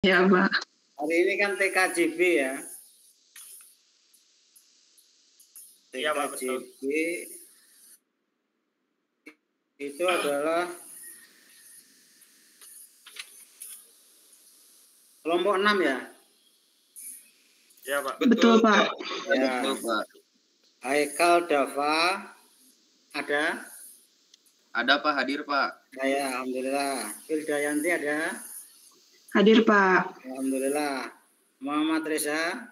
Ya, Pak. Hari ini kan TKJB ya. Iya, Pak, betul. TKJB itu adalah kelompok 6 ya? Iya, Pak. Betul, Pak. Ya. Betul, Pak. Haikal Dava ada? Ada, Pak, hadir, Pak. Ya, alhamdulillah. Fildayanti ada? Hadir, Pak. Alhamdulillah. Muhammad Reza?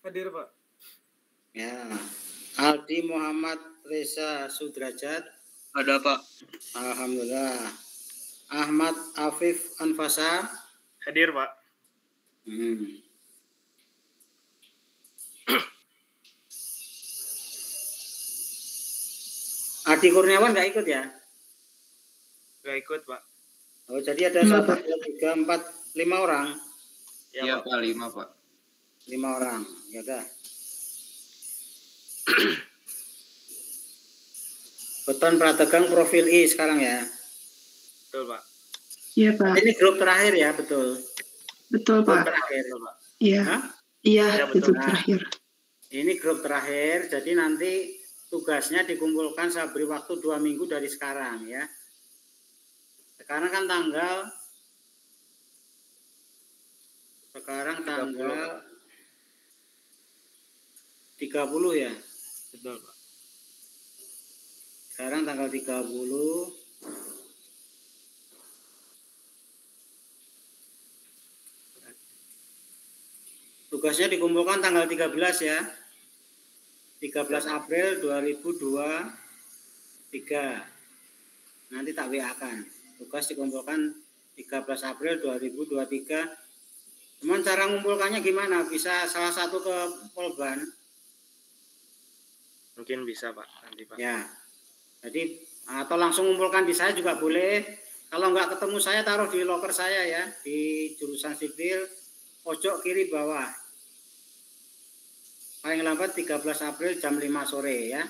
Hadir, Pak. Ya. Aldi Muhammad Reza Sudrajat? Ada, Pak. Alhamdulillah. Ahmad Afif Anfasa? Hadir, Pak. Adi Kurniawan nggak ikut ya? Nggak ikut, Pak. Oh, jadi ada 1, 2, 3, 4, 5 orang? Iya, Pak, 5, Pak. 5 orang, ya udah. Beton Prategang profil I sekarang ya? Betul, Pak. Iya, Pak. Ini grup terakhir ya, betul? Betul, Grup Pak. terakhir, Pak. Iya. Hah? Iya, Ya, itu betul. terakhir. Ini grup terakhir, jadi nanti tugasnya dikumpulkan saya beri waktu 2 minggu dari sekarang ya. Sekarang kan tanggal 30 ya. Betul, Pak. Sekarang tanggal 30. Tugasnya dikumpulkan tanggal 13 ya. 13 April 2023. Nanti tak WA-kan. Tugas dikumpulkan 13 April 2023. Cuman cara ngumpulkannya gimana? Bisa salah satu ke Polban? Mungkin bisa, Pak, nanti, Pak. Ya. Jadi atau langsung ngumpulkan di saya juga boleh. Kalau nggak ketemu saya taruh di loker saya ya, di jurusan sipil pojok kiri bawah. Paling lambat 13 April jam 5 sore ya.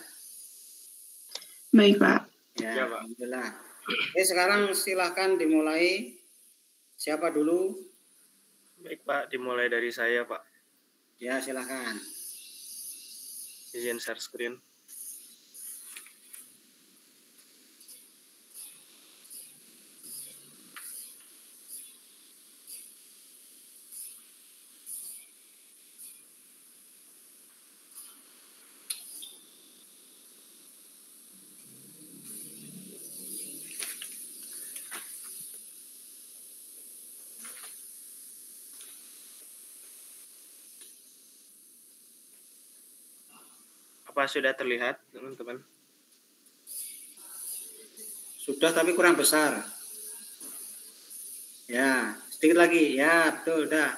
Baik, Pak. Ya, Ya, Pak. alhamdulillah. Oke, sekarang silahkan dimulai. Siapa dulu? Baik, Pak. Dimulai dari saya, Pak. Ya, silahkan. Izin share screen. Apa sudah terlihat, teman-teman? Sudah tapi kurang besar. Ya, sedikit lagi. Ya, betul, dah.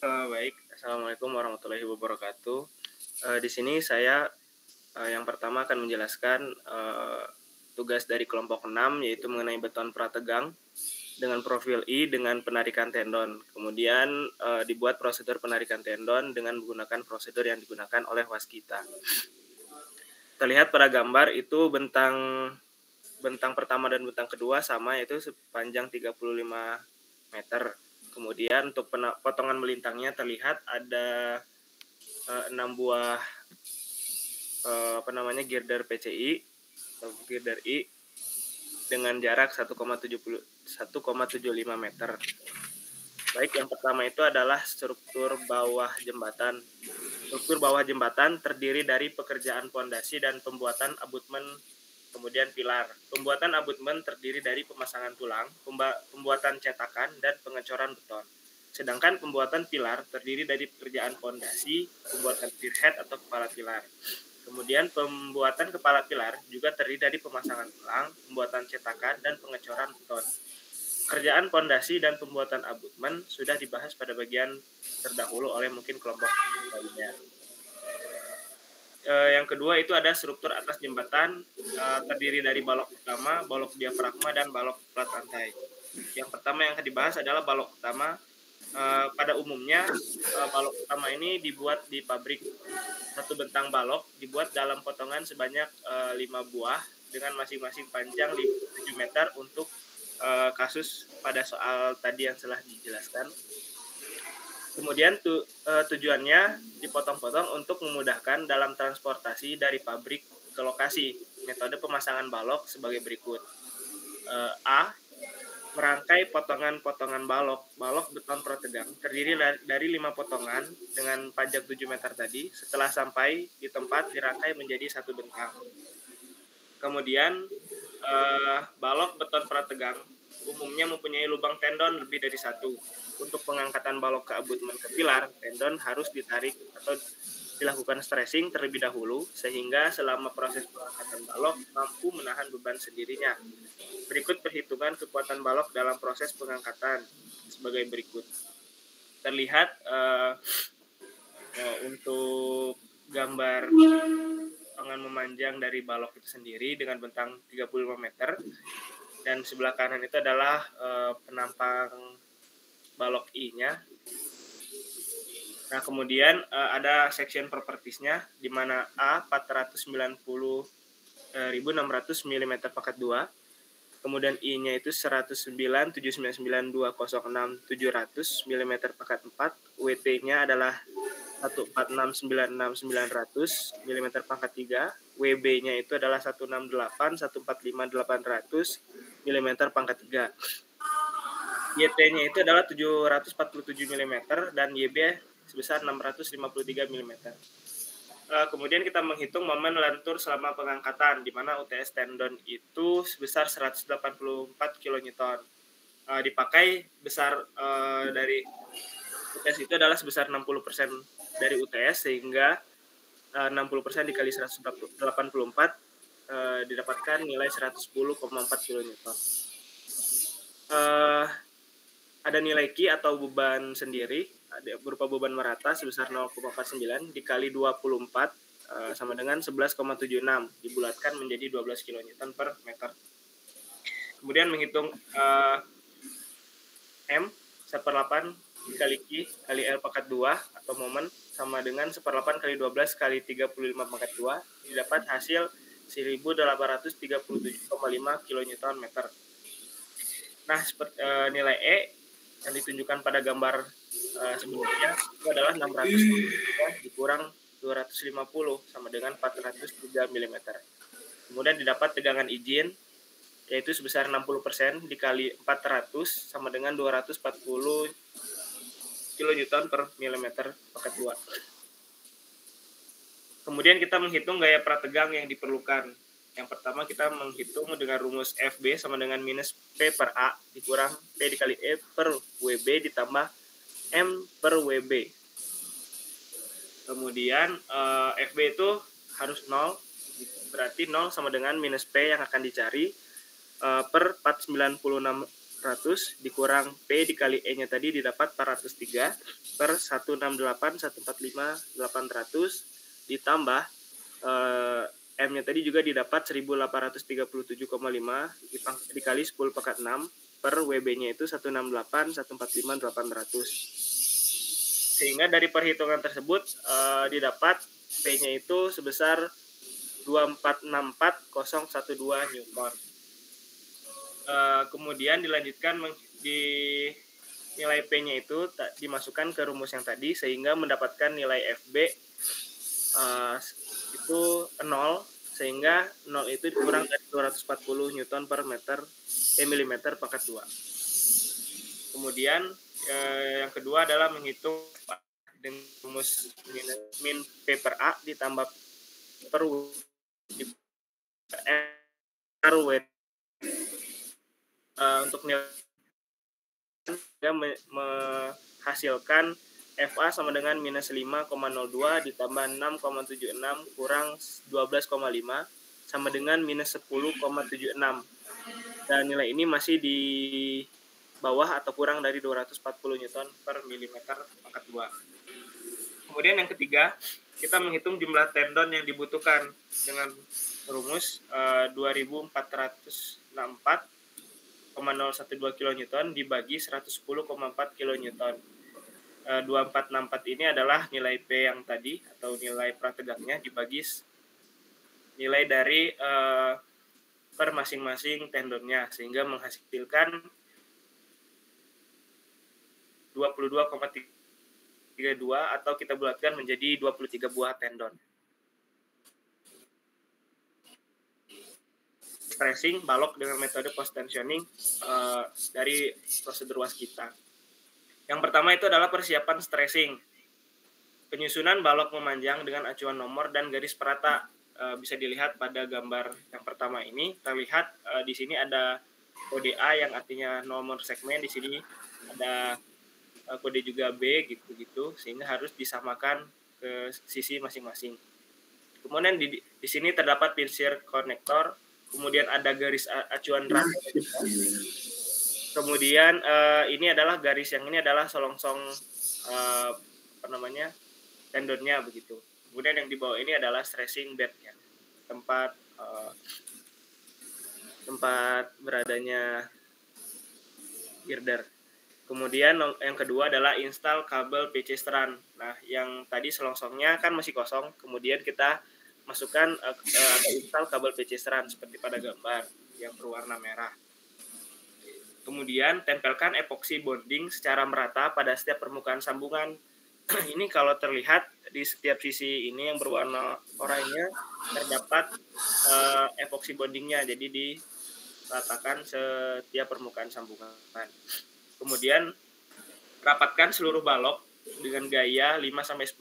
Baik. Assalamualaikum warahmatullahi wabarakatuh. Di sini saya yang pertama akan menjelaskan tugas dari kelompok 6, yaitu mengenai beton prategang dengan profil I dengan penarikan tendon. Kemudian dibuat prosedur penarikan tendon dengan menggunakan prosedur yang digunakan oleh waskita. Terlihat pada gambar itu bentang pertama dan bentang kedua sama, yaitu sepanjang 35 meter. Kemudian untuk potongan melintangnya terlihat ada 6 buah girder PCI atau girder I dengan jarak 1,75 meter. Baik, yang pertama itu adalah struktur bawah jembatan. Struktur bawah jembatan terdiri dari pekerjaan pondasi dan pembuatan abutmen, kemudian pilar. Pembuatan abutmen terdiri dari pemasangan tulang, pembuatan cetakan, dan pengecoran beton. Sedangkan pembuatan pilar terdiri dari pekerjaan pondasi, pembuatan pierhead atau kepala pilar. Kemudian pembuatan kepala pilar juga terdiri dari pemasangan tulang, pembuatan cetakan, dan pengecoran beton. Pekerjaan pondasi dan pembuatan abutmen sudah dibahas pada bagian terdahulu oleh mungkin kelompok lainnya. Yang kedua itu ada struktur atas jembatan, terdiri dari balok utama, balok diafragma, dan balok plat lantai. Yang pertama yang akan dibahas adalah balok utama. Pada umumnya balok utama ini dibuat di pabrik. Satu bentang balok dibuat dalam potongan sebanyak 5 buah dengan masing-masing panjang 7 meter untuk kasus pada soal tadi yang telah dijelaskan. Kemudian tujuannya dipotong-potong untuk memudahkan dalam transportasi dari pabrik ke lokasi. Metode pemasangan balok sebagai berikut. A. Merangkai potongan-potongan balok beton protegang terdiri dari 5 potongan dengan panjang 7 meter tadi. Setelah sampai di tempat dirangkai menjadi satu bentang. Kemudian balok beton protegang umumnya mempunyai lubang tendon lebih dari satu. Untuk pengangkatan balok ke abutmen ke pilar, tendon harus ditarik atau dilakukan stressing terlebih dahulu sehingga selama proses pengangkatan balok mampu menahan beban sendirinya. Berikut perhitungan kekuatan balok dalam proses pengangkatan sebagai berikut. Terlihat untuk gambar potongan memanjang dari balok itu sendiri dengan bentang 35 meter, dan sebelah kanan itu adalah penampang balok I-nya. Nah, kemudian ada section properties-nya di mana A 490.600 mm pakat 2, kemudian I-nya itu 109.799.206.700 mm pakat 4, WT-nya adalah 146.969.900 mm pangkat 3, WB-nya itu adalah 168.145.800 mm pangkat 3. YT-nya itu adalah 747 mm dan YB sebesar 653 mm. Kemudian kita menghitung momen lentur selama pengangkatan, di mana UTS tendon itu sebesar 184 kN. Dipakai besar dari UTS itu adalah sebesar 60% dari UTS, sehingga 60% dikali 184 didapatkan nilai 110,4 kN. Ada nilai Q atau beban sendiri berupa beban merata sebesar 0,49 dikali 24 sama dengan 11,76 dibulatkan menjadi 12 kN per meter. Kemudian menghitung M 1/8 dikali Q kali L pangkat 2 atau momen sama dengan 1/8 kali 12 kali 35 pangkat 2 didapat hasil 1.837,5 kN. Nah, nilai E yang ditunjukkan pada gambar sebelumnya itu adalah 600 dikurang 250 sama dengan 403 mm. Kemudian didapat tegangan izin yaitu sebesar 60% dikali 400 sama dengan 240 kN per milimeter pangkat 2. Kemudian kita menghitung gaya prategang yang diperlukan. Yang pertama kita menghitung dengan rumus FB sama dengan minus P per A dikurang P dikali E per WB ditambah M per WB. Kemudian FB itu harus 0, berarti 0 sama dengan minus P yang akan dicari per 49600 dikurang P dikali E-nya tadi didapat 403 per 168.145.800 ditambah M-nya tadi juga didapat 1837,5 dikali 10 pangkat 6 per WB-nya itu 168.145.800. Sehingga dari perhitungan tersebut didapat P-nya itu sebesar 2464012 Newton. Kemudian dilanjutkan di nilai P-nya itu dimasukkan ke rumus yang tadi sehingga mendapatkan nilai FB itu 0, sehingga 0 itu dikurang dari 240 Newton per milimeter pangkat 2. Kemudian yang kedua adalah menghitung dengan rumus min P per A ditambah per W. Untuk nilai menghasilkan FA sama dengan minus 5,02 ditambah 6,76 kurang 12,5 sama dengan minus 10,76. Dan nilai ini masih di bawah atau kurang dari 240 Newton per milimeter pangkat 2. Kemudian yang ketiga, kita menghitung jumlah tendon yang dibutuhkan dengan rumus 2464,012 kN dibagi 110,4 kN. 2464 ini adalah nilai P yang tadi atau nilai prategangnya dibagi nilai dari per masing-masing tendonnya sehingga menghasilkan 22,32 atau kita bulatkan menjadi 23 buah tendon. Stressing balok dengan metode post tensioning dari prosedur waskita. Yang pertama itu adalah persiapan stressing. Penyusunan balok memanjang dengan acuan nomor dan garis perata. Bisa dilihat pada gambar yang pertama ini. Terlihat di sini ada kode A yang artinya nomor segmen, di sini ada kode juga B gitu, sehingga harus disamakan ke sisi masing-masing. Kemudian di sini terdapat pinsir konektor, kemudian ada garis acuan drum. Kemudian ini adalah garis yang ini adalah selongsong tendonnya begitu. Kemudian yang di bawah ini adalah stressing bednya, tempat beradanya girder. Kemudian yang kedua adalah install kabel PC strand. Nah, yang tadi selongsongnya kan masih kosong, kemudian kita masukkan atau install kabel PC strand seperti pada gambar yang berwarna merah. Kemudian tempelkan epoxy bonding secara merata pada setiap permukaan sambungan. Ini kalau terlihat di setiap sisi ini yang berwarna oranye terdapat epoxy bondingnya, jadi diratakan setiap permukaan sambungan. Kemudian rapatkan seluruh balok dengan gaya 5-10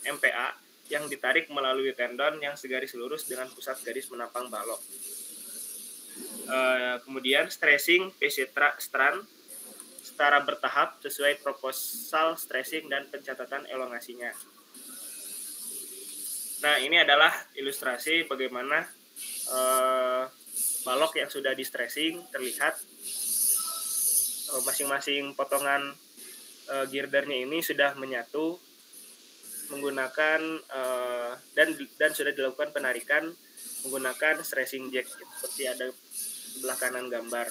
MPa yang ditarik melalui tendon yang segaris lurus dengan pusat garis menapang balok. Kemudian stressing PC strand secara bertahap sesuai proposal stressing dan pencatatan elongasinya. Nah, ini adalah ilustrasi bagaimana balok yang sudah di stressing terlihat masing-masing potongan girdernya ini sudah menyatu menggunakan dan sudah dilakukan penarikan menggunakan stressing jack seperti ada sebelah kanan gambar.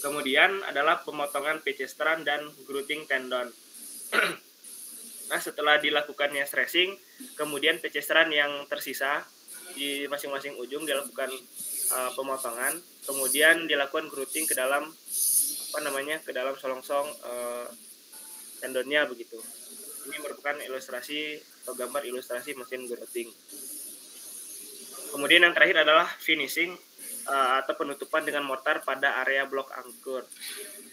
Kemudian adalah pemotongan PC strand dan growthing tendon. Nah, setelah dilakukannya stressing, kemudian PC strand yang tersisa di masing-masing ujung dilakukan pemotongan, kemudian dilakukan growthing ke dalam selongsong tendonnya begitu. Ini merupakan ilustrasi atau gambar ilustrasi mesin growthing. Kemudian yang terakhir adalah finishing atau penutupan dengan mortar pada area blok angkur.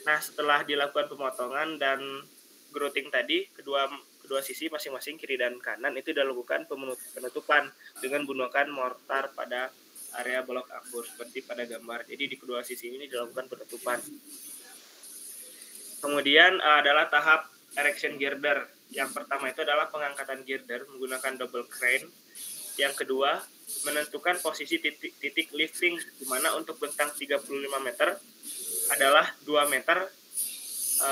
Nah, setelah dilakukan pemotongan dan growthing tadi, kedua sisi masing-masing kiri dan kanan itu dilakukan penutupan dengan menggunakan mortar pada area blok angkur seperti pada gambar. Jadi di kedua sisi ini dilakukan penutupan. Kemudian adalah tahap erection girder. Yang pertama itu adalah pengangkatan girder menggunakan double crane. Yang kedua, menentukan posisi titik lifting, di mana untuk bentang 35 meter adalah 2 meter,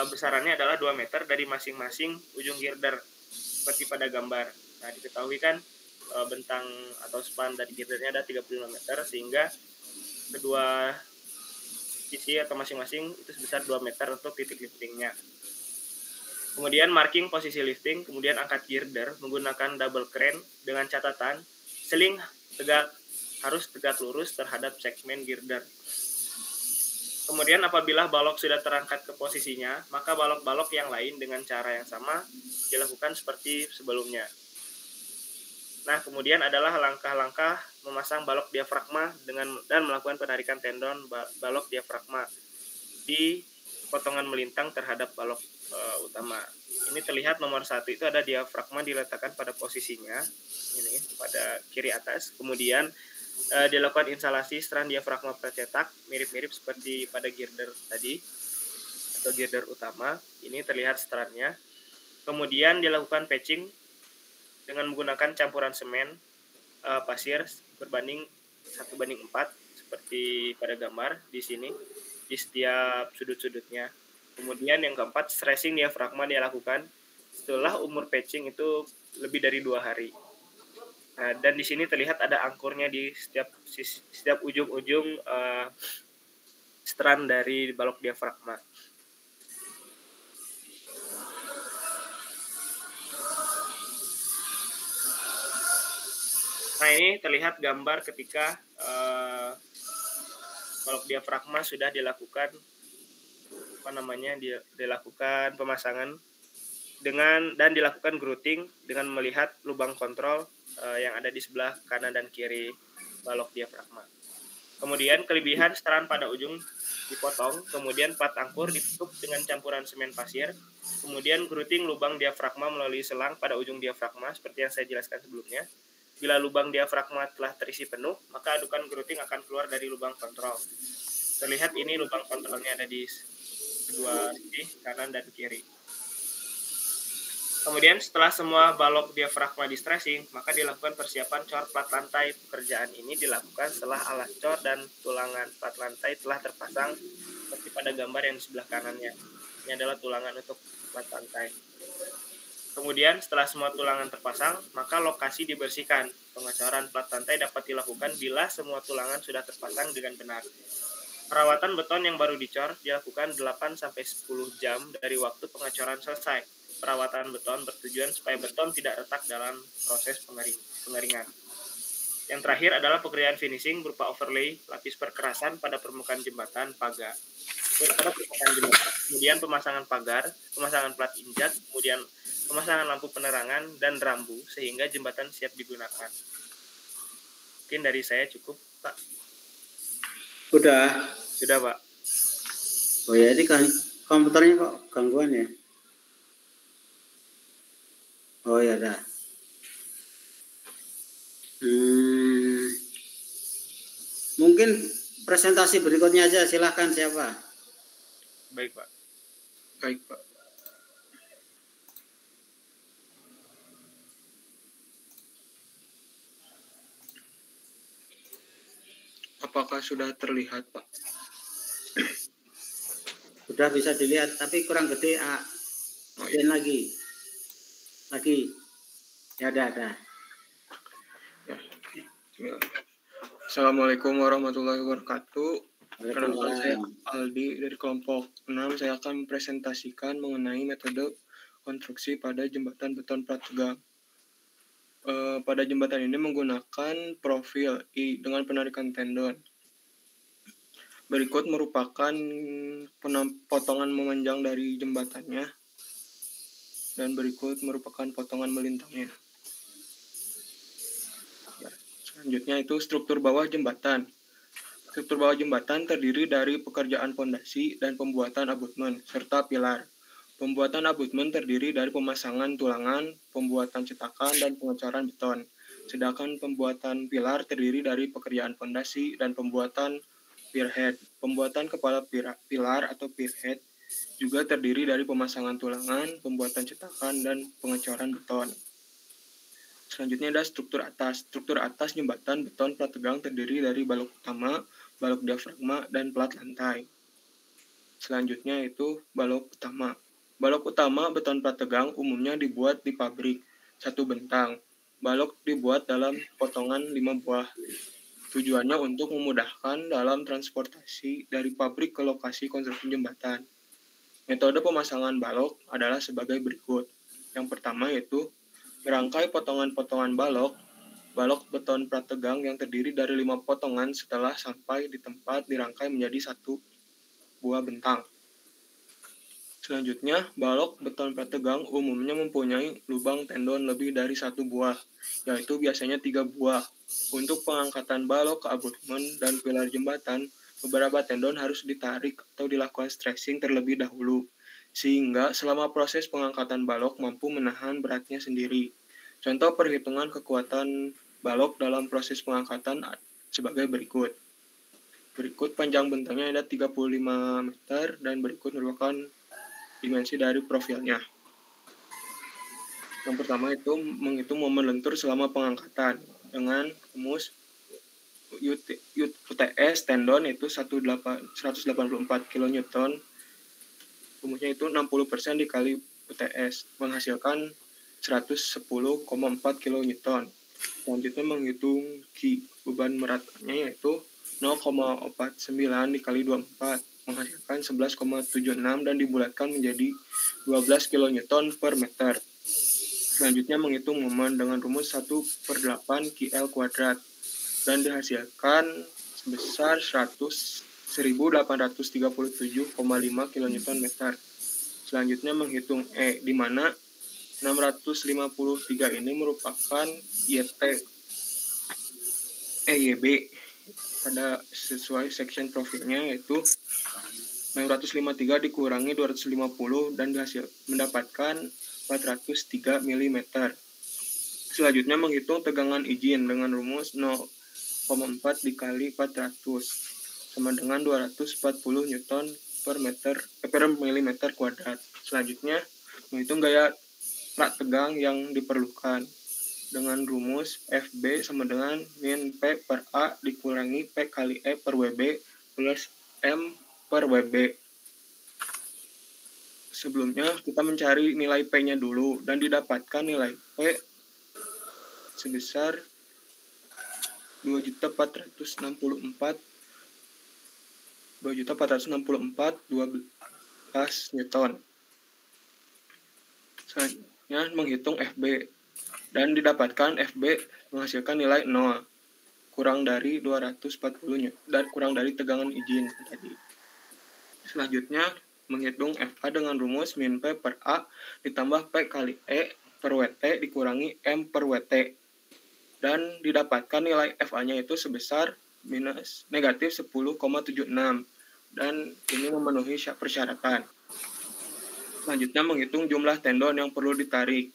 besarannya adalah 2 meter dari masing-masing ujung girder, seperti pada gambar. Nah, diketahui kan bentang atau span dari girdernya ada 35 meter, sehingga kedua sisi atau masing-masing itu sebesar 2 meter untuk titik liftingnya. Kemudian marking posisi lifting, kemudian angkat girder menggunakan double crane dengan catatan seling harus tegak lurus terhadap segmen girder. Kemudian apabila balok sudah terangkat ke posisinya, maka balok-balok yang lain dengan cara yang sama dilakukan seperti sebelumnya. Nah, kemudian adalah langkah-langkah memasang balok diafragma dan melakukan penarikan tendon balok diafragma di potongan melintang terhadap balok utama. Ini terlihat nomor 1 itu ada diafragma diletakkan pada posisinya, ini pada kiri atas. Kemudian dilakukan instalasi strand diafragma tercetak mirip-mirip seperti pada girder tadi atau girder utama. Ini terlihat strandnya. Kemudian dilakukan patching dengan menggunakan campuran semen pasir berbanding 1:4 seperti pada gambar di sini di setiap sudut-sudutnya. Kemudian yang keempat, stressing diafragma dilakukan setelah umur patching itu lebih dari 2 hari. Nah, dan di sini terlihat ada angkurnya di setiap ujung-ujung strand dari balok diafragma. Nah, ini terlihat gambar ketika balok diafragma sudah dilakukan dilakukan pemasangan dan dilakukan grouting dengan melihat lubang kontrol yang ada di sebelah kanan dan kiri balok diafragma. Kemudian kelebihan seteran pada ujung dipotong, kemudian plat angkur ditutup dengan campuran semen pasir, kemudian grouting lubang diafragma melalui selang pada ujung diafragma seperti yang saya jelaskan sebelumnya. Bila lubang diafragma telah terisi penuh, maka adukan grouting akan keluar dari lubang kontrol. Terlihat ini lubang kontrolnya ada di kedua sisi, kanan dan kiri. Kemudian setelah semua balok diafragma di stressing, maka dilakukan persiapan cor plat lantai. Pekerjaan ini dilakukan setelah alas cor dan tulangan plat lantai telah terpasang seperti pada gambar yang di sebelah kanannya. Ini adalah tulangan untuk plat lantai. Kemudian setelah semua tulangan terpasang, maka lokasi dibersihkan. Pengecoran plat lantai dapat dilakukan bila semua tulangan sudah terpasang dengan benar. Perawatan beton yang baru dicor dilakukan 8-10 jam dari waktu pengecoran selesai. Perawatan beton bertujuan supaya beton tidak retak dalam proses pengeringan. Yang terakhir adalah pekerjaan finishing berupa overlay, lapis perkerasan pada permukaan jembatan, pagar. Kemudian pemasangan pagar, pemasangan plat injak, kemudian pemasangan lampu penerangan dan rambu sehingga jembatan siap digunakan. Mungkin dari saya cukup, Pak. Sudah, Pak. Oh ya, ini kan komputernya kok gangguan ya? Oh ya dah. Mungkin presentasi berikutnya aja, silahkan siapa? Baik, Pak. Baik, Pak. Apakah sudah terlihat, Pak? Sudah bisa dilihat, tapi kurang gede, A. Dan lagi. Ya, ada. Ya. Assalamualaikum warahmatullahi wabarakatuh. Perkenalkan saya Aldi dari kelompok 6. Saya akan mempresentasikan mengenai metode konstruksi pada jembatan beton plat tegang. Pada jembatan ini menggunakan profil I dengan penarikan tendon. Berikut merupakan potongan memanjang dari jembatannya, dan berikut merupakan potongan melintangnya. Selanjutnya itu struktur bawah jembatan. Struktur bawah jembatan terdiri dari pekerjaan fondasi dan pembuatan abutmen serta pilar. Pembuatan abutmen terdiri dari pemasangan tulangan, pembuatan cetakan, dan pengecoran beton. Sedangkan pembuatan pilar terdiri dari pekerjaan fondasi dan pembuatan pierhead. Pembuatan kepala pilar atau pierhead juga terdiri dari pemasangan tulangan, pembuatan cetakan, dan pengecoran beton. Selanjutnya ada struktur atas. Struktur atas jembatan beton plat tegang terdiri dari balok utama, balok diafragma, dan plat lantai. Selanjutnya itu balok utama. Balok utama beton plat tegang umumnya dibuat di pabrik, satu bentang. Balok dibuat dalam potongan 5 buah. Tujuannya untuk memudahkan dalam transportasi dari pabrik ke lokasi konstruksi jembatan. Metode pemasangan balok adalah sebagai berikut. Yang pertama yaitu merangkai potongan-potongan balok beton plat tegang yang terdiri dari 5 potongan setelah sampai di tempat dirangkai menjadi 1 buah bentang. Selanjutnya, balok beton plat tegang umumnya mempunyai lubang tendon lebih dari 1 buah, yaitu biasanya 3 buah. Untuk pengangkatan balok ke abutmen dan pilar jembatan, beberapa tendon harus ditarik atau dilakukan stressing terlebih dahulu, sehingga selama proses pengangkatan balok mampu menahan beratnya sendiri. Contoh perhitungan kekuatan balok dalam proses pengangkatan sebagai berikut. Berikut panjang bentangnya ada 35 meter dan berikut merupakan dimensi dari profilnya. Yang pertama itu menghitung momen lentur selama pengangkatan dengan rumus UTS tendon itu 184 kN, rumusnya itu 60% dikali UTS menghasilkan 110,4 kN. Selanjutnya menghitung Q, beban beratnya yaitu 0,49 dikali 24 menghasilkan 11,76 dan dibulatkan menjadi 12 kN per meter. Selanjutnya menghitung momen dengan rumus 1/8 kL kuadrat dan dihasilkan sebesar 100 1837,5 kN meter. Selanjutnya menghitung E, di mana 653 ini merupakan YT EYB pada sesuai section profilnya, yaitu 653 dikurangi 250 dan mendapatkan 403 mm. Selanjutnya menghitung tegangan izin dengan rumus 0,4 dikali 400 sama dengan 240 Newton per milimeter kuadrat. Selanjutnya menghitung gaya prak tegang yang diperlukan dengan rumus FB sama dengan min P per A dikurangi P kali E per WB plus M per WB. Sebelumnya kita mencari nilai P-nya dulu dan didapatkan nilai P sebesar 2.464 Newton. Selanjutnya menghitung FB dan didapatkan FB menghasilkan nilai 0 kurang dari 240 dan kurang dari tegangan izin tadi. Selanjutnya menghitung FA dengan rumus min P per A ditambah P kali E per WT dikurangi M per WT. Dan didapatkan nilai FA-nya itu sebesar negatif 10,76 dan ini memenuhi persyaratan. Selanjutnya menghitung jumlah tendon yang perlu ditarik.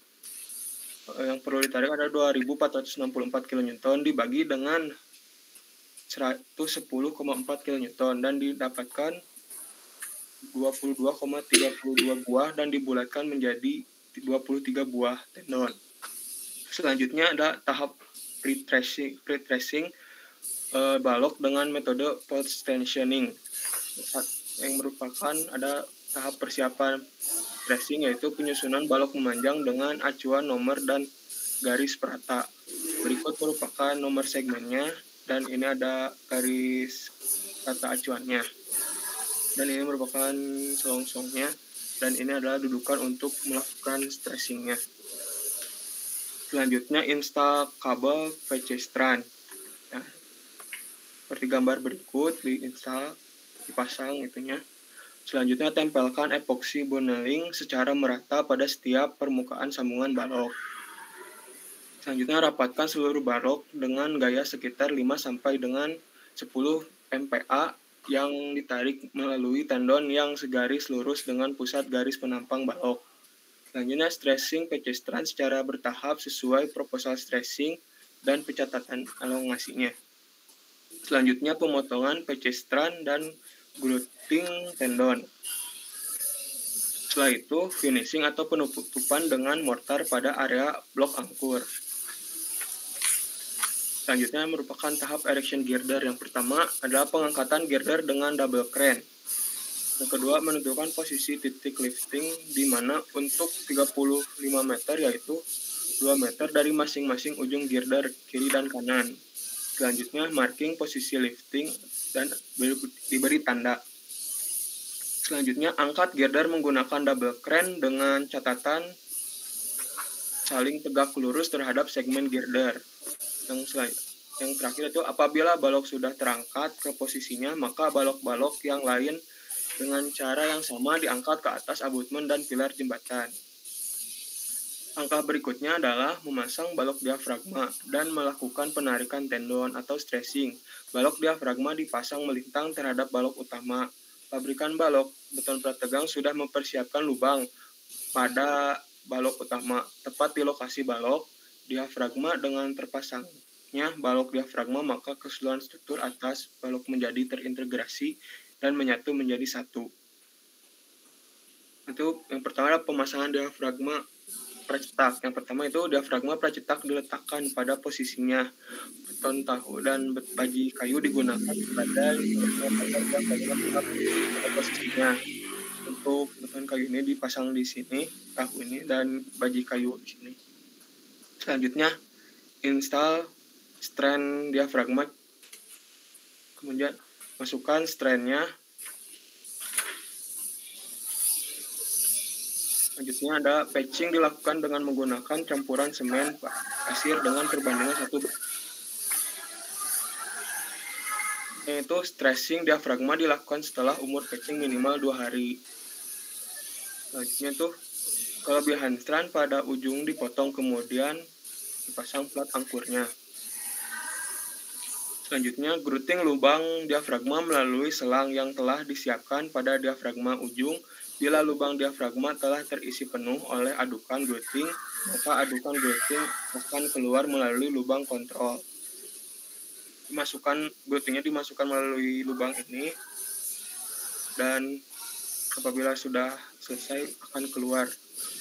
Yang perlu ditarik ada 2.464 kN dibagi dengan 110,4 kN dan didapatkan 22,32 buah dan dibulatkan menjadi 23 buah tendon. Selanjutnya ada tahap pre-tracing balok dengan metode post tensioning yang merupakan ada tahap persiapan tracing, yaitu penyusunan balok memanjang dengan acuan nomor dan garis perata. Berikut merupakan nomor segmennya dan ini ada garis rata acuannya. Dan ini merupakan selongsongnya dan ini adalah dudukan untuk melakukan tracingnya. Selanjutnya install kabel VC strand. Nah, seperti gambar berikut, dipasang itunya. Selanjutnya tempelkan epoxy boneling secara merata pada setiap permukaan sambungan balok. Selanjutnya rapatkan seluruh balok dengan gaya sekitar 5 sampai dengan 10 MPa yang ditarik melalui tendon yang segaris lurus dengan pusat garis penampang balok. Selanjutnya stressing PC strand secara bertahap sesuai proposal stressing dan pencatatan elongasinya. Selanjutnya pemotongan PC strand dan gluting tendon. Setelah itu finishing atau penutupan dengan mortar pada area blok angkur. Selanjutnya merupakan tahap erection girder. Yang pertama adalah pengangkatan girder dengan double crane. Yang kedua, menentukan posisi titik lifting di mana untuk 35 meter yaitu 2 meter dari masing-masing ujung girder kiri dan kanan. Selanjutnya, marking posisi lifting dan diberi tanda. Selanjutnya, angkat girder menggunakan double crane dengan catatan saling tegak lurus terhadap segmen girder. Yang terakhir itu apabila balok sudah terangkat ke posisinya, maka balok-balok yang lain dengan cara yang sama diangkat ke atas abutmen dan pilar jembatan. Langkah berikutnya adalah memasang balok diafragma dan melakukan penarikan tendon atau stressing. Balok diafragma dipasang melintang terhadap balok utama. Pabrikan balok beton plat tegang sudah mempersiapkan lubang pada balok utama, tepat di lokasi balok diafragma. Dengan terpasangnya balok diafragma, maka keseluruhan struktur atas balok menjadi terintegrasi dan menyatu menjadi satu. Itu yang pertama adalah pemasangan diafragma pracetak. Yang pertama itu diafragma pracetak diletakkan pada posisinya. Beton tahu dan baji kayu digunakan pada posisinya. Untuk beton kayu ini dipasang di sini, tahu ini, dan baji kayu di sini. Selanjutnya install strand diafragma. Kemudian masukkan strandnya. Selanjutnya ada patching dilakukan dengan menggunakan campuran semen pasir dengan perbandingan 1. yaitu stressing diafragma dilakukan setelah umur patching minimal 2 hari. Selanjutnya tuh kelebihan strand pada ujung dipotong kemudian dipasang plat angkurnya. Selanjutnya, grooting lubang diafragma melalui selang yang telah disiapkan pada diafragma ujung. Bila lubang diafragma telah terisi penuh oleh adukan grooting, maka adukan grooting akan keluar melalui lubang kontrol. Grootingnya dimasukkan melalui lubang ini, dan apabila sudah selesai akan keluar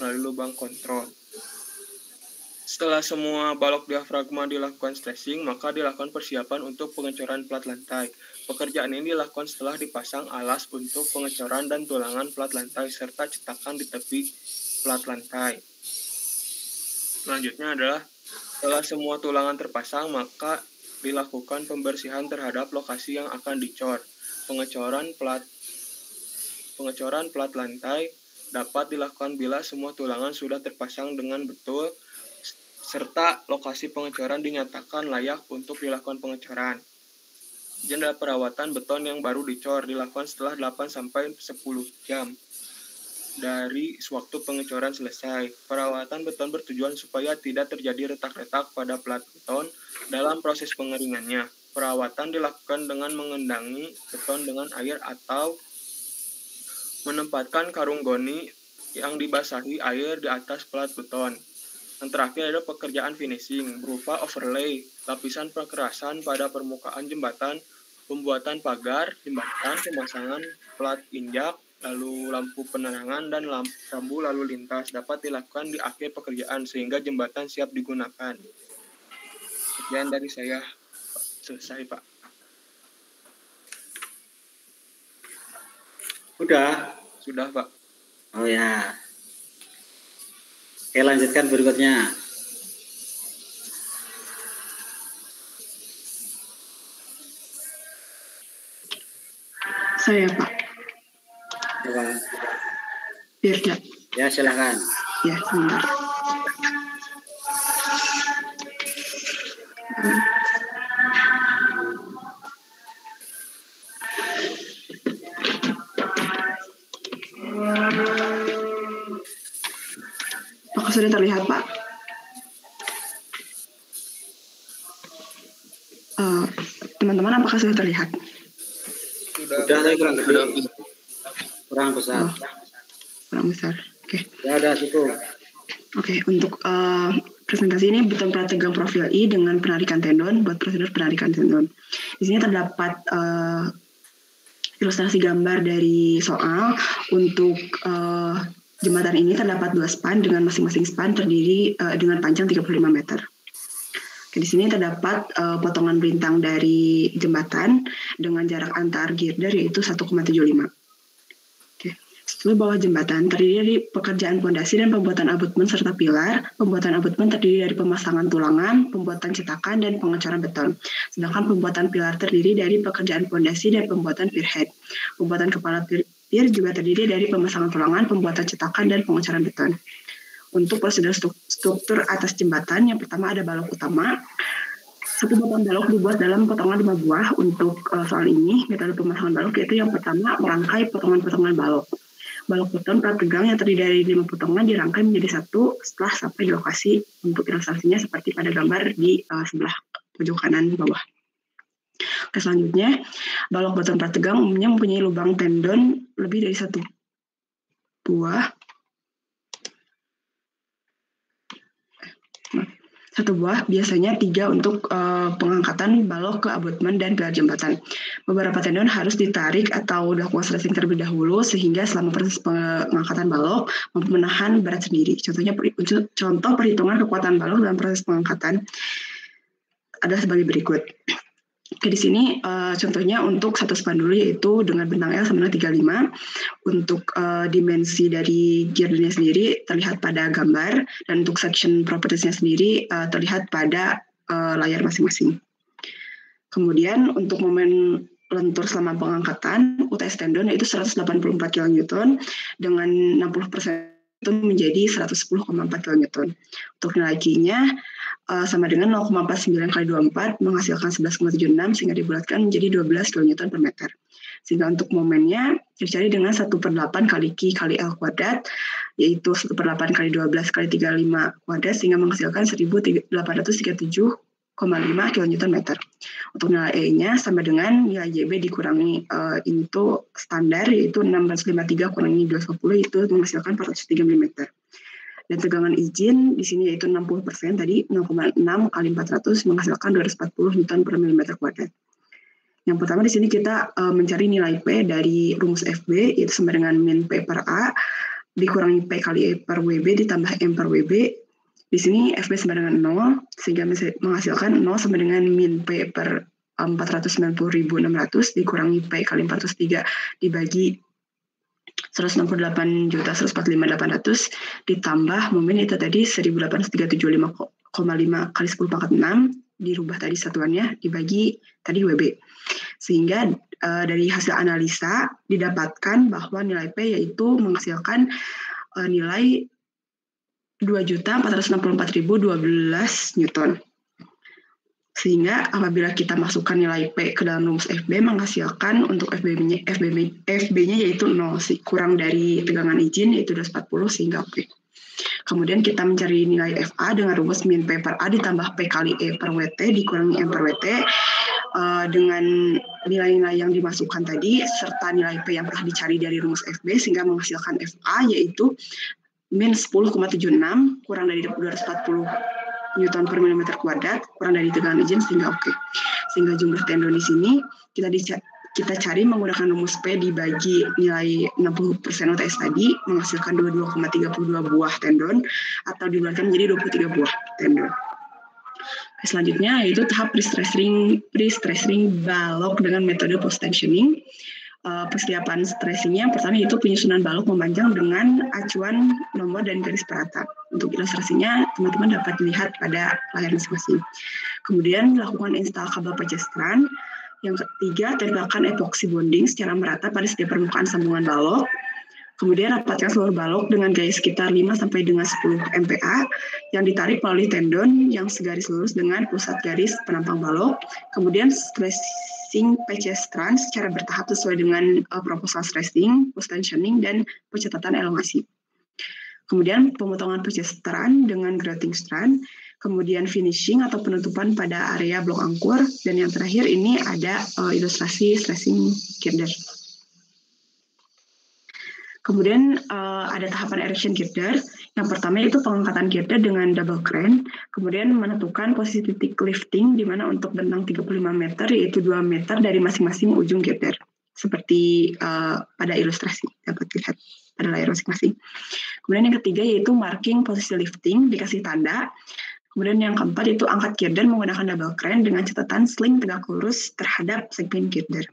melalui lubang kontrol. Setelah semua balok diafragma dilakukan stressing, maka dilakukan persiapan untuk pengecoran plat lantai. Pekerjaan ini dilakukan setelah dipasang alas untuk pengecoran dan tulangan plat lantai, serta cetakan di tepi plat lantai. Selanjutnya adalah setelah semua tulangan terpasang, maka dilakukan pembersihan terhadap lokasi yang akan dicor. Pengecoran plat lantai dapat dilakukan bila semua tulangan sudah terpasang dengan betul, serta lokasi pengecoran dinyatakan layak untuk dilakukan pengecoran. Jeda perawatan beton yang baru dicor dilakukan setelah 8-10 jam dari waktu pengecoran selesai. Perawatan beton bertujuan supaya tidak terjadi retak-retak pada plat beton dalam proses pengeringannya. Perawatan dilakukan dengan mengendangi beton dengan air atau menempatkan karung goni yang dibasahi air di atas plat beton. Yang terakhir adalah pekerjaan finishing berupa overlay, lapisan perkerasan pada permukaan jembatan, pembuatan pagar jembatan, pemasangan plat injak, lalu lampu penerangan dan rambu lalu lintas dapat dilakukan di akhir pekerjaan sehingga jembatan siap digunakan. Sekian dari saya, Pak. Selesai, Pak. Sudah, Pak. Oh ya. Oke, lanjutkan berikutnya. Saya, Pak. Coba. Firda. Ya, silakan. Ya, sebentar. Apakah sudah terlihat, Pak? Teman-teman, apakah sudah terlihat? Sudah, saya kurang gede. Kurang besar. Oh, kurang besar. Oke. Ya, udah cukup. Oke, untuk presentasi ini beton plat tegang profil I dengan penarikan tendon buat prosedur penarikan tendon. Di sini terdapat ilustrasi gambar dari soal. Untuk jembatan ini terdapat 2 span dengan masing-masing span terdiri dengan panjang 35 meter. Oke, di sini terdapat potongan bentang dari jembatan dengan jarak antar girder yaitu 1,75. Struktur bawah jembatan terdiri dari pekerjaan pondasi dan pembuatan abutmen serta pilar. Pembuatan abutmen terdiri dari pemasangan tulangan, pembuatan cetakan, dan pengecoran beton. Sedangkan pembuatan pilar terdiri dari pekerjaan pondasi dan pembuatan pier head. Pembuatan kepala pier juga terdiri dari pemasangan tulangan, pembuatan cetakan, dan pengecoran beton. Untuk prosedur struktur atas jembatan, yang pertama ada balok utama. 1 batang balok dibuat dalam potongan 5 buah. Untuk soal ini, metode pemasangan balok yaitu yang pertama merangkai potongan-potongan balok. Balok beton plat tegang yang terdiri dari 5 potongan dirangkai menjadi 1 setelah sampai di lokasi. Untuk ilustrasinya seperti pada gambar di sebelah pojok kanan bawah. Oke, selanjutnya, balok beton plat tegang umumnya mempunyai lubang tendon lebih dari 1 buah. 1 buah, biasanya 3 untuk pengangkatan balok ke abutmen dan pilar jembatan. Beberapa tendon harus ditarik atau dilakukan stressing terlebih dahulu sehingga selama proses pengangkatan balok mampu menahan berat sendiri. Contoh perhitungan kekuatan balok dalam proses pengangkatan adalah sebagai berikut. Oke, di sini contohnya untuk 1 span dulu yaitu dengan bentang L sama dengan 35. Untuk dimensi dari girdernya sendiri terlihat pada gambar dan untuk section propertiesnya sendiri terlihat pada layar masing-masing. Kemudian untuk momen lentur selama pengangkatan UTS tendon yaitu 184 kN dengan 60% menjadi 110,4 kN. Untuk nilai Q-nya sama dengan 0,49 kali 24 menghasilkan 11,76 sehingga dibulatkan menjadi 12 kN per meter. Sehingga untuk momennya dicari dengan 1/8 kali Q kali L kuadrat, yaitu 1/8 kali 12 kali 35 kuadrat sehingga menghasilkan 1837,5 kN meter. Untuk nilai E-nya sama dengan nilai JB dikurangi ini tuh standar, yaitu 1653 kurangi 210 itu menghasilkan 403 mm. Dan tegangan izin di sini yaitu 60%, tadi 0,6 kali 400 menghasilkan 240 Newton per mm kuadrat. Yang pertama di sini kita mencari nilai P dari rumus FB, yaitu sama dengan min P per A dikurangi P kali E per WB ditambah M per WB. Di sini FB sama dengan 0, sehingga menghasilkan 0 sama dengan min P per 490.600 dikurangi P kali 403 dibagi 168.145.800 ditambah momen itu tadi 1837,5 kali 10 pangkat 6 dirubah tadi satuannya dibagi tadi WB. Sehingga dari hasil analisa didapatkan bahwa nilai P yaitu menghasilkan nilai 2.464.012 Newton. Sehingga apabila kita masukkan nilai P ke dalam rumus FB menghasilkan untuk FB-nya yaitu 0, kurang dari tegangan izin yaitu 240 sehingga oke. Kemudian kita mencari nilai FA dengan rumus min P per A ditambah P kali E per WT dikurangi M per WT dengan nilai-nilai yang dimasukkan tadi serta nilai P yang telah dicari dari rumus FB sehingga menghasilkan FA yaitu min 10,76 kurang dari 240 Newton per mm kuadrat kurang dari tegangan izin sehingga oke. Sehingga jumlah tendon di sini kita cari menggunakan rumus P dibagi nilai 60% UTS tadi menghasilkan 22,32 buah tendon atau dibulatkan menjadi 23 buah tendon. Selanjutnya yaitu tahap pre-stressing balok dengan metode post-tensioning. Persiapan stressingnya yang pertama yaitu penyusunan balok memanjang dengan acuan nomor dan garis peratap. Untuk ilustrasinya teman-teman dapat lihat pada layar masing-masing. Kemudian lakukan install kabel pecestran. Yang ketiga, tempelkan epoxy bonding secara merata pada setiap permukaan sambungan balok. Kemudian rapatkan seluruh balok dengan gaya sekitar 5 sampai dengan 10 MPa yang ditarik melalui tendon yang segaris lurus dengan pusat garis penampang balok. Kemudian stressing pecestran secara bertahap sesuai dengan proposal stressing, post-tensioning, dan pencatatan elongasi. Kemudian pemotongan pecestran dengan grouting strand. Kemudian finishing atau penutupan pada area blok angkur. Dan yang terakhir ini ada ilustrasi stressing girder. Kemudian ada tahapan erection girder. Yang pertama itu pengangkatan girder dengan double crane. Kemudian menentukan posisi titik lifting di mana untuk bentang 35 meter yaitu 2 meter dari masing-masing ujung girder. Seperti pada ilustrasi dapat dilihat pada layar masing-masing. Kemudian yang ketiga yaitu marking posisi lifting dikasih tanda. Kemudian yang keempat itu angkat girder menggunakan double crane dengan catatan sling tegak lurus terhadap segmen girder.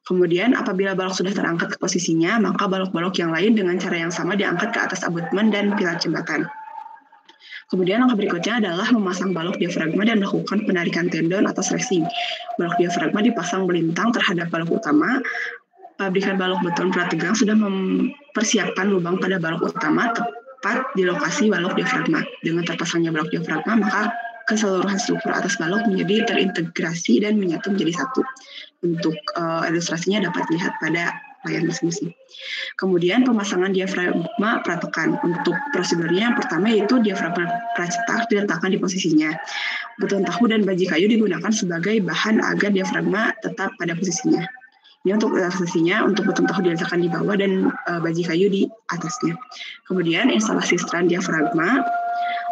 Kemudian apabila balok sudah terangkat ke posisinya, maka balok-balok yang lain dengan cara yang sama diangkat ke atas abutmen dan pilar jembatan. Kemudian langkah berikutnya adalah memasang balok diafragma dan melakukan penarikan tendon atau stressing. Balok diafragma dipasang melintang terhadap balok utama. Pabrikan balok beton prategang sudah mempersiapkan lubang pada balok utama tepat di lokasi balok diafragma. Dengan terpasangnya balok diafragma, maka keseluruhan struktur atas balok menjadi terintegrasi dan menyatu menjadi satu. Untuk ilustrasinya dapat dilihat pada layar masing-masing. Kemudian pemasangan diafragma pratekan. Untuk prosedurnya yang pertama yaitu diafragma pracetak diletakkan di posisinya. Beton tahu dan baji kayu digunakan sebagai bahan agar diafragma tetap pada posisinya. Ini untuk ilustrasinya, untuk beton tahu diletakkan di bawah dan baji kayu di atasnya. Kemudian instalasi strand diafragma.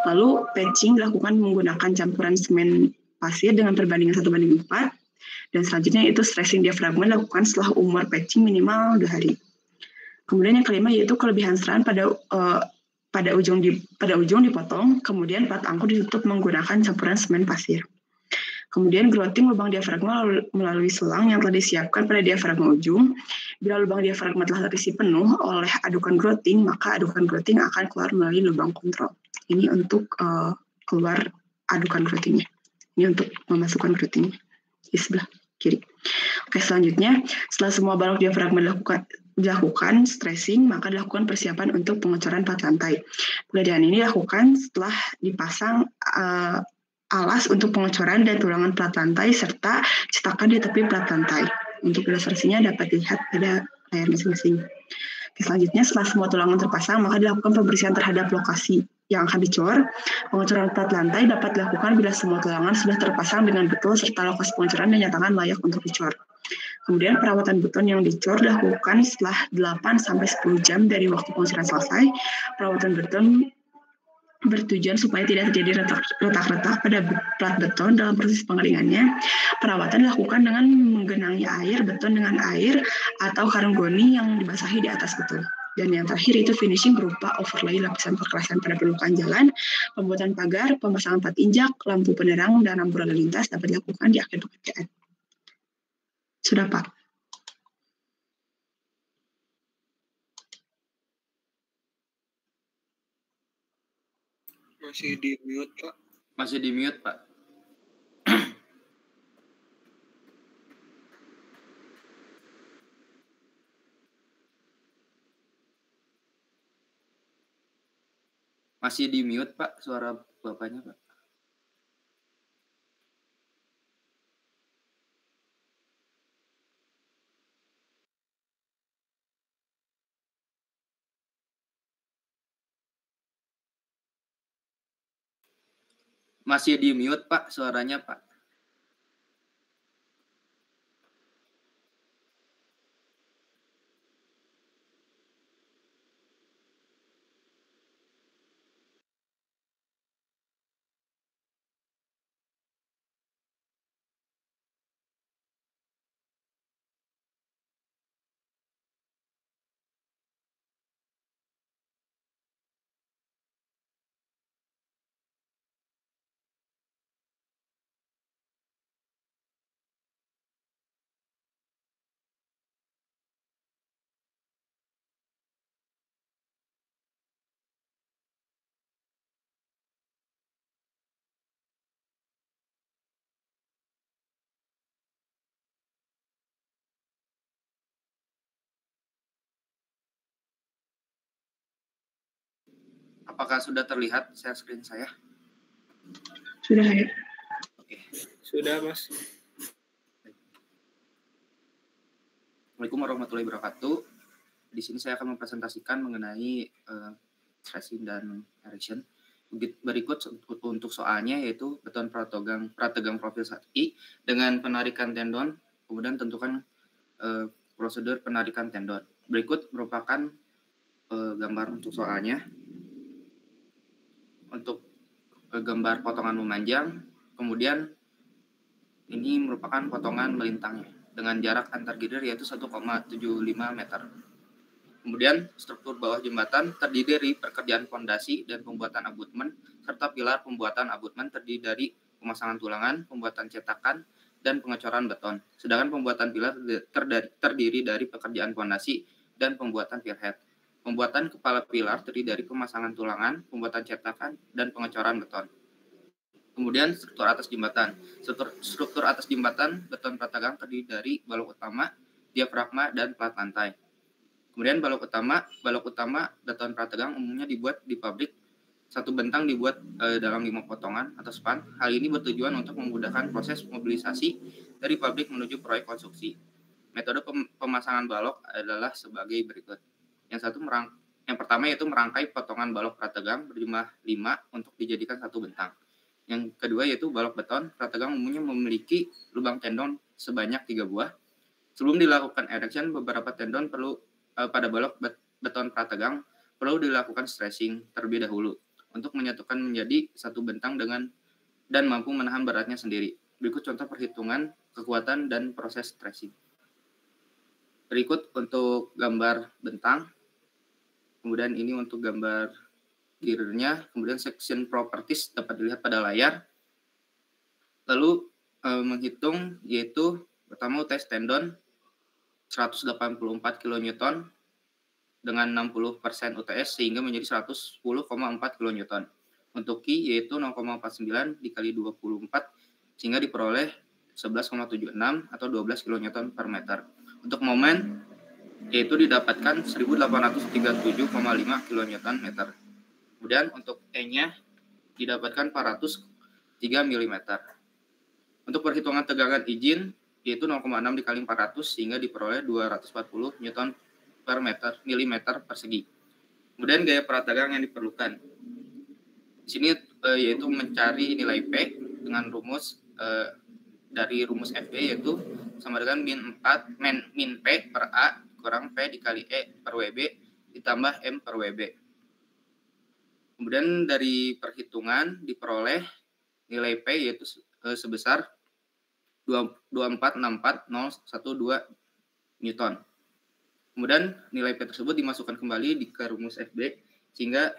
Lalu patching dilakukan menggunakan campuran semen pasir dengan perbandingan 1:4. Dan selanjutnya itu stressing diafragma dilakukan setelah umur patching minimal 2 hari. Kemudian yang kelima yaitu kelebihan strand pada ujung dipotong, kemudian plat angkur ditutup menggunakan campuran semen pasir. Kemudian grouting lubang diafragma melalui selang yang telah disiapkan pada diafragma ujung. Bila lubang diafragma telah terisi penuh oleh adukan grouting, maka adukan grouting akan keluar melalui lubang kontrol. Ini untuk keluar adukan groutingnya. Ini untuk memasukkan groutingnya di sebelah kiri. Oke, selanjutnya setelah semua balok diafragma dilakukan stressing, maka dilakukan persiapan untuk pengecoran plat lantai. Penggalian ini dilakukan setelah dipasang alas untuk pengecoran dan tulangan plat lantai serta cetakan di tepi plat lantai. Untuk ilustrasinya dapat dilihat pada layar masing-masing. Selanjutnya, setelah semua tulangan terpasang, maka dilakukan pembersihan terhadap lokasi yang akan dicor. Pengecoran plat lantai dapat dilakukan bila semua tulangan sudah terpasang dengan betul serta lokasi pengecoran dinyatakan layak untuk dicor. Kemudian perawatan beton yang dicor dilakukan setelah 8-10 jam dari waktu pengecoran selesai. Perawatan beton bertujuan supaya tidak terjadi retak-retak pada plat beton dalam proses pengeringannya. Perawatan dilakukan dengan menggenangi air beton dengan air atau karung goni yang dibasahi di atas beton. Dan yang terakhir itu finishing berupa overlay lapisan perkerasan pada permukaan jalan, pembuatan pagar, pemasangan plat injak, lampu penerang, dan rambu lalu lintas dapat dilakukan di akhir pekerjaan. Sudah, Pak. Masih di mute, Pak. Masih di mute, Pak. Masih di mute, Pak, suara Bapaknya, Pak. Masih di mute, Pak, suaranya, Pak. Apakah sudah terlihat share screen saya? Sudah, ya. Oke. Sudah, Mas. Assalamualaikum warahmatullahi wabarakatuh. Di sini saya akan mempresentasikan mengenai stressing dan erection. Berikut untuk soalnya yaitu beton prategang profil 1I dengan penarikan tendon, kemudian tentukan prosedur penarikan tendon. Berikut merupakan gambar untuk soalnya. Untuk gambar potongan memanjang, kemudian ini merupakan potongan melintangnya dengan jarak antar girder yaitu 1,75 meter. Kemudian struktur bawah jembatan terdiri dari pekerjaan fondasi dan pembuatan abutmen serta pilar pembuatan abutmen terdiri dari pemasangan tulangan, pembuatan cetakan, dan pengecoran beton. Sedangkan pembuatan pilar terdiri dari pekerjaan fondasi dan pembuatan pierhead. Pembuatan kepala pilar terdiri dari pemasangan tulangan, pembuatan cetakan, dan pengecoran beton. Kemudian struktur atas jembatan. Struktur atas jembatan beton prategang terdiri dari balok utama, diafragma, dan plat lantai. Kemudian balok utama beton prategang umumnya dibuat di pabrik. Satu bentang dibuat dalam 5 potongan atau span. Hal ini bertujuan untuk memudahkan proses mobilisasi dari pabrik menuju proyek konstruksi. Metode pemasangan balok adalah sebagai berikut. Yang pertama yaitu merangkai potongan balok prategang berjumlah 5 untuk dijadikan satu bentang. Yang kedua yaitu balok beton prategang umumnya memiliki lubang tendon sebanyak 3 buah. Sebelum dilakukan erection, beberapa tendon pada balok beton prategang perlu dilakukan stressing terlebih dahulu untuk menyatukan menjadi satu bentang dan mampu menahan beratnya sendiri. Berikut contoh perhitungan kekuatan dan proses stressing. Berikut untuk gambar bentang. Kemudian ini untuk gambar girdernya, kemudian section properties dapat dilihat pada layar. Lalu menghitung yaitu pertama tes tendon 184 kN dengan 60% UTS sehingga menjadi 110,4 kN. Untuk Ki yaitu 0,49 dikali 24 sehingga diperoleh 11,76 atau 12 kN per meter. Untuk momen yaitu didapatkan 1837,5 kN. Kemudian untuk E-nya didapatkan 403 mm. Untuk perhitungan tegangan izin yaitu 0,6 dikali 400 sehingga diperoleh 240 Newton per milimeter persegi. Kemudian gaya prategang yang diperlukan. Di sini yaitu mencari nilai P dengan rumus dari rumus FB yaitu sama dengan min P per A kurang P dikali E per WB ditambah M per WB. Kemudian dari perhitungan diperoleh nilai P yaitu sebesar 2464012 Newton. Kemudian nilai P tersebut dimasukkan kembali ke rumus FB sehingga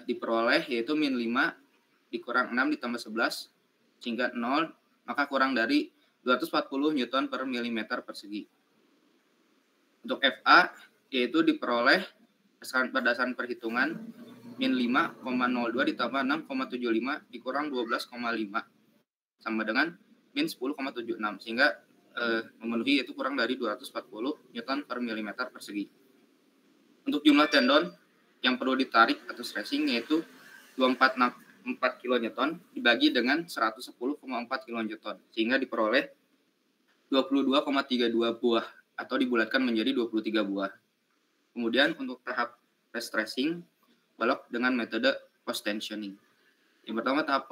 diperoleh yaitu min 5 dikurang 6 ditambah 11 sehingga 0, maka kurang dari 240 Newton per milimeter persegi. Untuk FA yaitu diperoleh berdasarkan perhitungan min 5,02 ditambah 6,75 dikurang 12,5 sama dengan min 10,76 sehingga memenuhi yaitu kurang dari 240 Newton per milimeter persegi. Untuk jumlah tendon yang perlu ditarik atau stressing yaitu 244 kN dibagi dengan 110,4 kN sehingga diperoleh 22,32 buah atau dibulatkan menjadi 23 buah. Kemudian untuk tahap stressing balok dengan metode post tensioning. Yang pertama tahap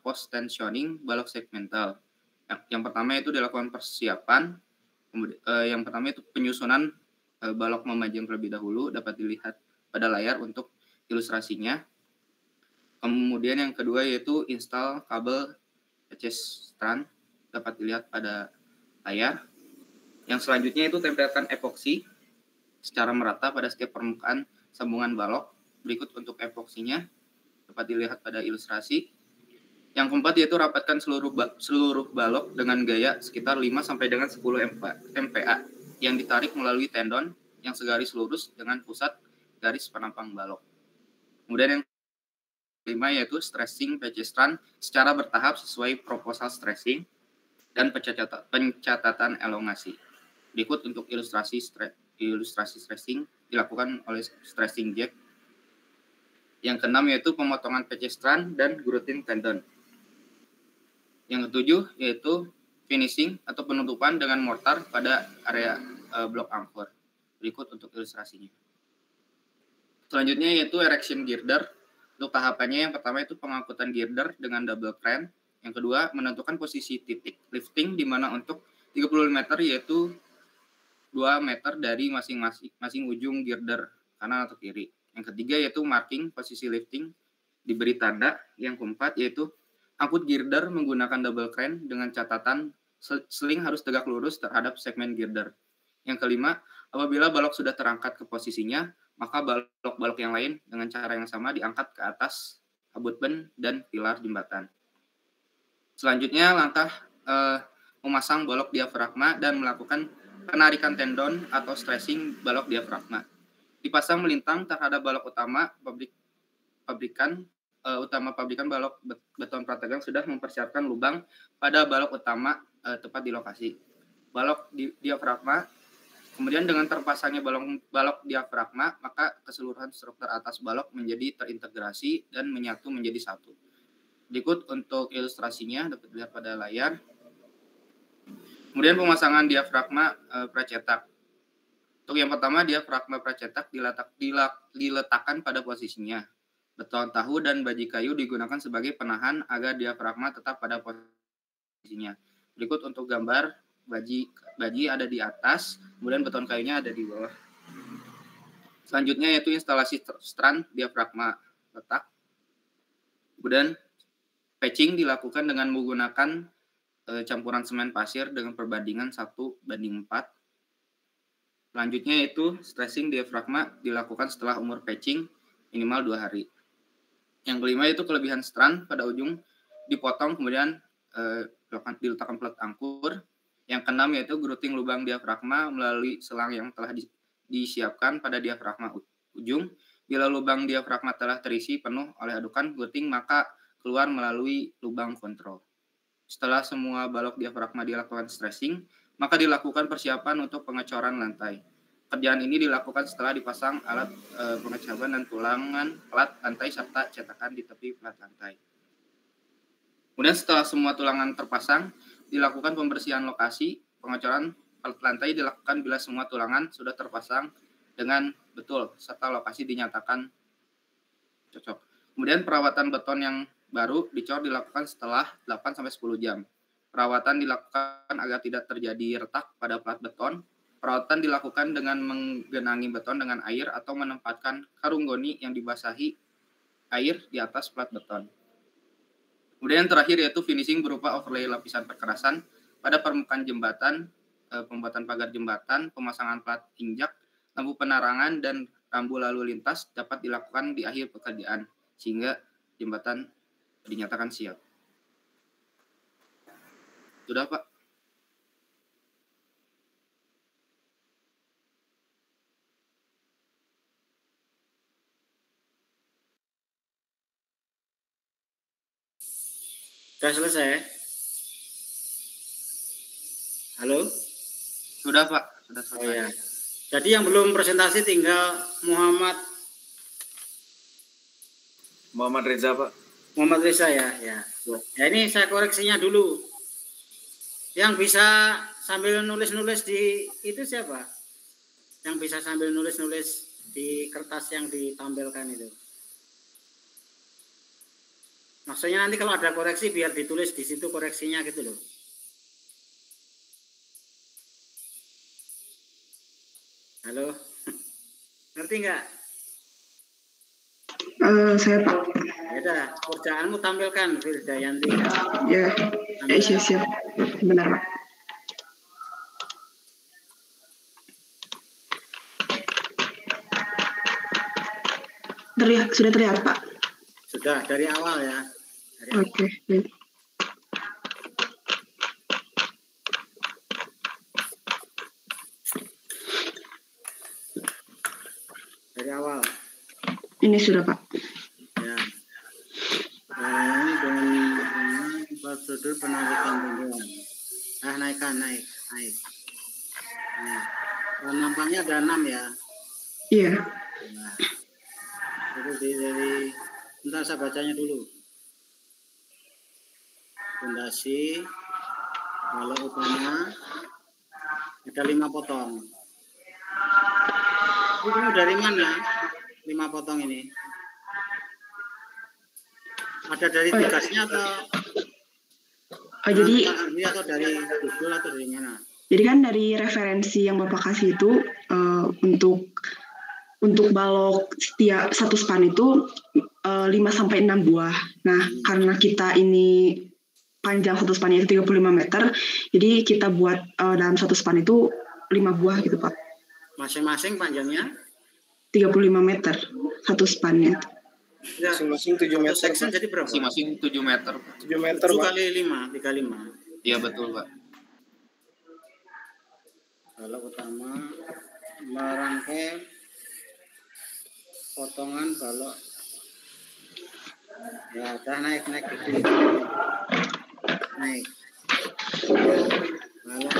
post tensioning balok segmental. Yang pertama itu dilakukan persiapan. Yang pertama itu penyusunan balok memanjang terlebih dahulu dapat dilihat pada layar untuk ilustrasinya. Kemudian yang kedua yaitu install kabel patches strand dapat dilihat pada layar. Yang selanjutnya itu tempelkan epoksi secara merata pada setiap permukaan sambungan balok. Berikut untuk epoksinya dapat dilihat pada ilustrasi. Yang keempat yaitu rapatkan seluruh balok dengan gaya sekitar 5 sampai dengan 10 MPa yang ditarik melalui tendon yang segaris lurus dengan pusat garis penampang balok. Kemudian yang kelima yaitu stressing patches strand secara bertahap sesuai proposal stressing dan pencatatan elongasi. Berikut untuk ilustrasi stressing dilakukan oleh stressing jack. Yang keenam yaitu pemotongan patches strand dan growthing tendon. Yang ketujuh yaitu finishing atau penutupan dengan mortar pada area blok angkor. Berikut untuk ilustrasinya. Selanjutnya yaitu erection girder. Untuk tahapannya yang pertama itu pengangkutan girder dengan double crank. Yang kedua menentukan posisi titik lifting di mana untuk 35 meter yaitu 2 meter dari masing-masing ujung girder kanan atau kiri. Yang ketiga yaitu marking posisi lifting diberi tanda. Yang keempat yaitu angkut girder menggunakan double crank dengan catatan sling harus tegak lurus terhadap segmen girder. Yang kelima, apabila balok sudah terangkat ke posisinya, maka balok-balok yang lain dengan cara yang sama diangkat ke atas abutmen dan pilar jembatan. Selanjutnya langkah memasang balok diafragma dan melakukan penarikan tendon atau stressing balok diafragma. Dipasang melintang terhadap balok utama. Pabrikan balok beton prategang sudah mempersiapkan lubang pada balok utama tepat di lokasi. Balok diafragma. Kemudian dengan terpasangnya balok diafragma, maka keseluruhan struktur atas balok menjadi terintegrasi dan menyatu menjadi satu. Berikut untuk ilustrasinya dapat dilihat pada layar. Kemudian pemasangan diafragma pracetak. Untuk yang pertama, diafragma pracetak diletakkan pada posisinya. Beton tahu dan baji kayu digunakan sebagai penahan agar diafragma tetap pada posisinya. Berikut untuk gambar baji ada di atas, kemudian beton kayunya ada di bawah. Selanjutnya yaitu instalasi strand diafragma letak. Kemudian patching dilakukan dengan menggunakan campuran semen pasir dengan perbandingan 1:4. Selanjutnya yaitu stressing diafragma dilakukan setelah umur patching minimal 2 hari. Yang kelima yaitu kelebihan strand pada ujung dipotong kemudian diletakkan pelet angkur. Yang keenam yaitu growthing lubang diafragma melalui selang yang telah disiapkan pada diafragma ujung. Bila lubang diafragma telah terisi penuh oleh adukan growthing, maka keluar melalui lubang kontrol. Setelah semua balok diafragma dilakukan stressing, maka dilakukan persiapan untuk pengecoran lantai. Kerjaan ini dilakukan setelah dipasang alat pengecapan dan tulangan plat lantai serta cetakan di tepi plat lantai. Kemudian setelah semua tulangan terpasang, dilakukan pembersihan lokasi. Pengecoran plat lantai dilakukan bila semua tulangan sudah terpasang dengan betul serta lokasi dinyatakan cocok. Kemudian perawatan beton yang baru dicor dilakukan setelah 8-10 jam. Perawatan dilakukan agar tidak terjadi retak pada plat beton. Perawatan dilakukan dengan menggenangi beton dengan air atau menempatkan karung goni yang dibasahi air di atas plat beton. Kemudian yang terakhir yaitu finishing berupa overlay lapisan perkerasan pada permukaan jembatan, pembuatan pagar jembatan, pemasangan plat injak, lampu penerangan, dan rambu lalu lintas dapat dilakukan di akhir pekerjaan sehingga jembatan dinyatakan siap. Sudah, Pak? Sudah selesai? Halo? Sudah, Pak. Sudah selesai. Oh, ya. Jadi yang belum presentasi tinggal Muhammad Reza, Pak. Muhammad Reza ya. Ya ini saya koreksinya dulu. Yang bisa sambil nulis-nulis di itu siapa? Yang bisa sambil nulis-nulis di kertas yang ditampilkan itu. Maksudnya nanti kalau ada koreksi biar ditulis di situ koreksinya gitu loh. Halo, ngerti nggak? Saya Pak. Ya udah, kerjaanmu tampilkan, Firdayanti. Ya, siap. Benar Pak. Sudah terlihat Pak? Sudah, dari awal ya. Oke, baik. Dari awal. Ini sudah Pak. Ya. Ini dengan prosedur penarikan tunjangan. Naik. Nah, nampaknya ada 6 ya. Iya. Nah, itu dari bentar saya bacanya dulu. Fondasi, balok utama, ada 5 potong. Ini dari mana 5 potong ini? Ada dari tugasnya Jadi atau dari Google atau dari mana? Jadi kan dari referensi yang Bapak kasih itu untuk balok setiap satu span itu 5-6 buah. Nah, karena kita ini panjang satu span itu 35 meter, jadi kita buat dalam satu span itu 5 buah gitu Pak. Masing-masing panjangnya? 35 meter satu spannya. Ya, Masing-masing 7 meter. Section jadi berapa? Masing-masing 7 meter. 7 meter, 7 Pak. kali 5, 35. Iya, betul, Pak. Balok utama merangkai potongan balok. Ya, udah naik gitu. Naik. Balok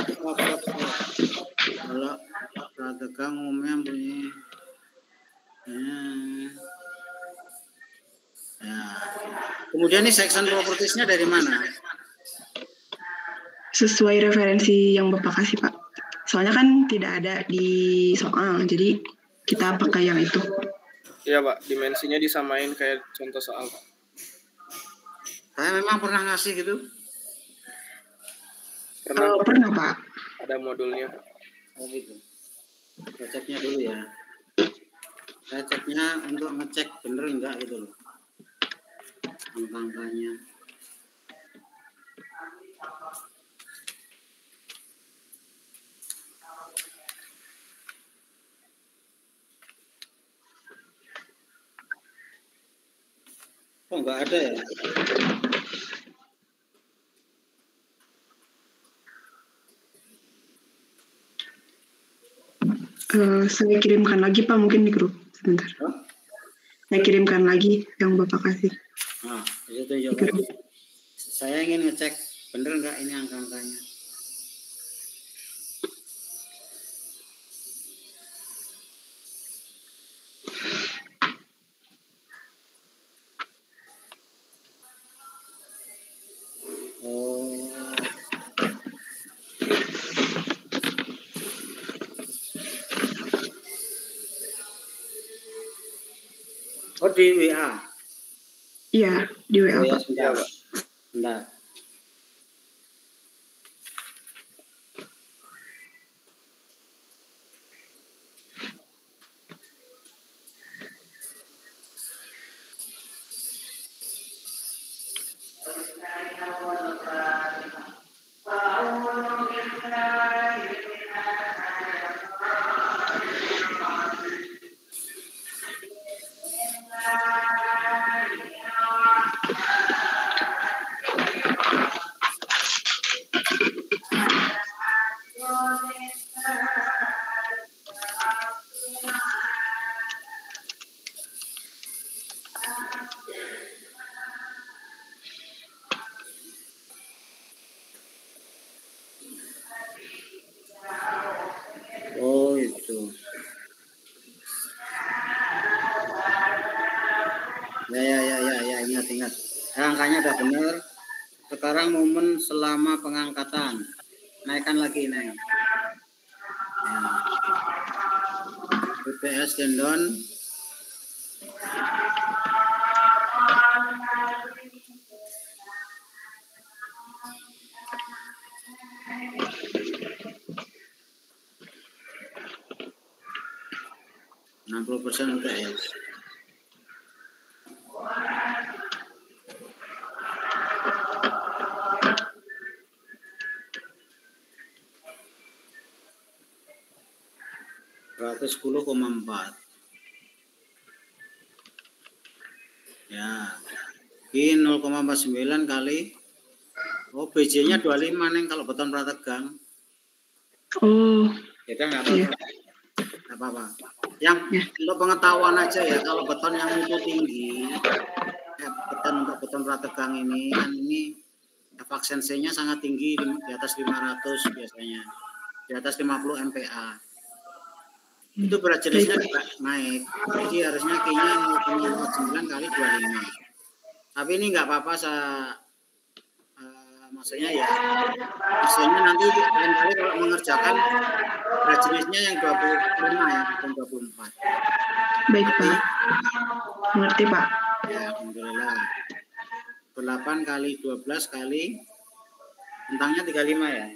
balok prategang umumnya bunyi. Ya. Kemudian ini section propertiesnya dari mana? Sesuai referensi yang Bapak kasih Pak. Soalnya kan tidak ada di soal, jadi kita pakai yang itu. Iya, Pak. Dimensinya disamain kayak contoh soal, Pak. Saya memang pernah ngasih gitu. Pernah Pak. Ada modulnya. Oh gitu. Saya ceknya dulu ya. Saya ceknya untuk ngecek bener enggak gitu loh. Angka-angkanya. Oh enggak ada ya? Saya kirimkan lagi Pak, mungkin di grup sebentar. Saya kirimkan lagi yang Bapak kasih. Nah, itu tunjukkan. Saya ingin ngecek bener enggak ini angka-angkanya. di WA. Iya, di WA, Ya, Pak. sudah. Bentar. Oh, itu. Ya, ingat. Angkanya udah benar. Sekarang momen selama pengangkatan. Naikkan lagi, Neng. Ya. BPS gendon. % UTS. ,4. Ya. Ini 0,49 kali. Oh, BJ-nya 25, Neng, kalau beton prategang. Oh, Kita nggak apa-apa. Nggak apa-apa. Yang untuk pengetahuan aja ya, kalau beton yang mutu tinggi, beton untuk beton prategang ini, kan ini efisiensinya sangat tinggi, di atas 500 biasanya. Di atas 50 MPa. Itu berat jenisnya juga naik. Jadi harusnya Q-nya 0,49 kali 25. Tapi ini nggak apa-apa, maksudnya ya hasilnya nanti lain kali kalau mengerjakan berat jenisnya yang 25 ya, bukan 24. baik, Pak. Mengerti, Pak. Ya, alhamdulillah. 8 kali 12 kali bentangnya 35 ya.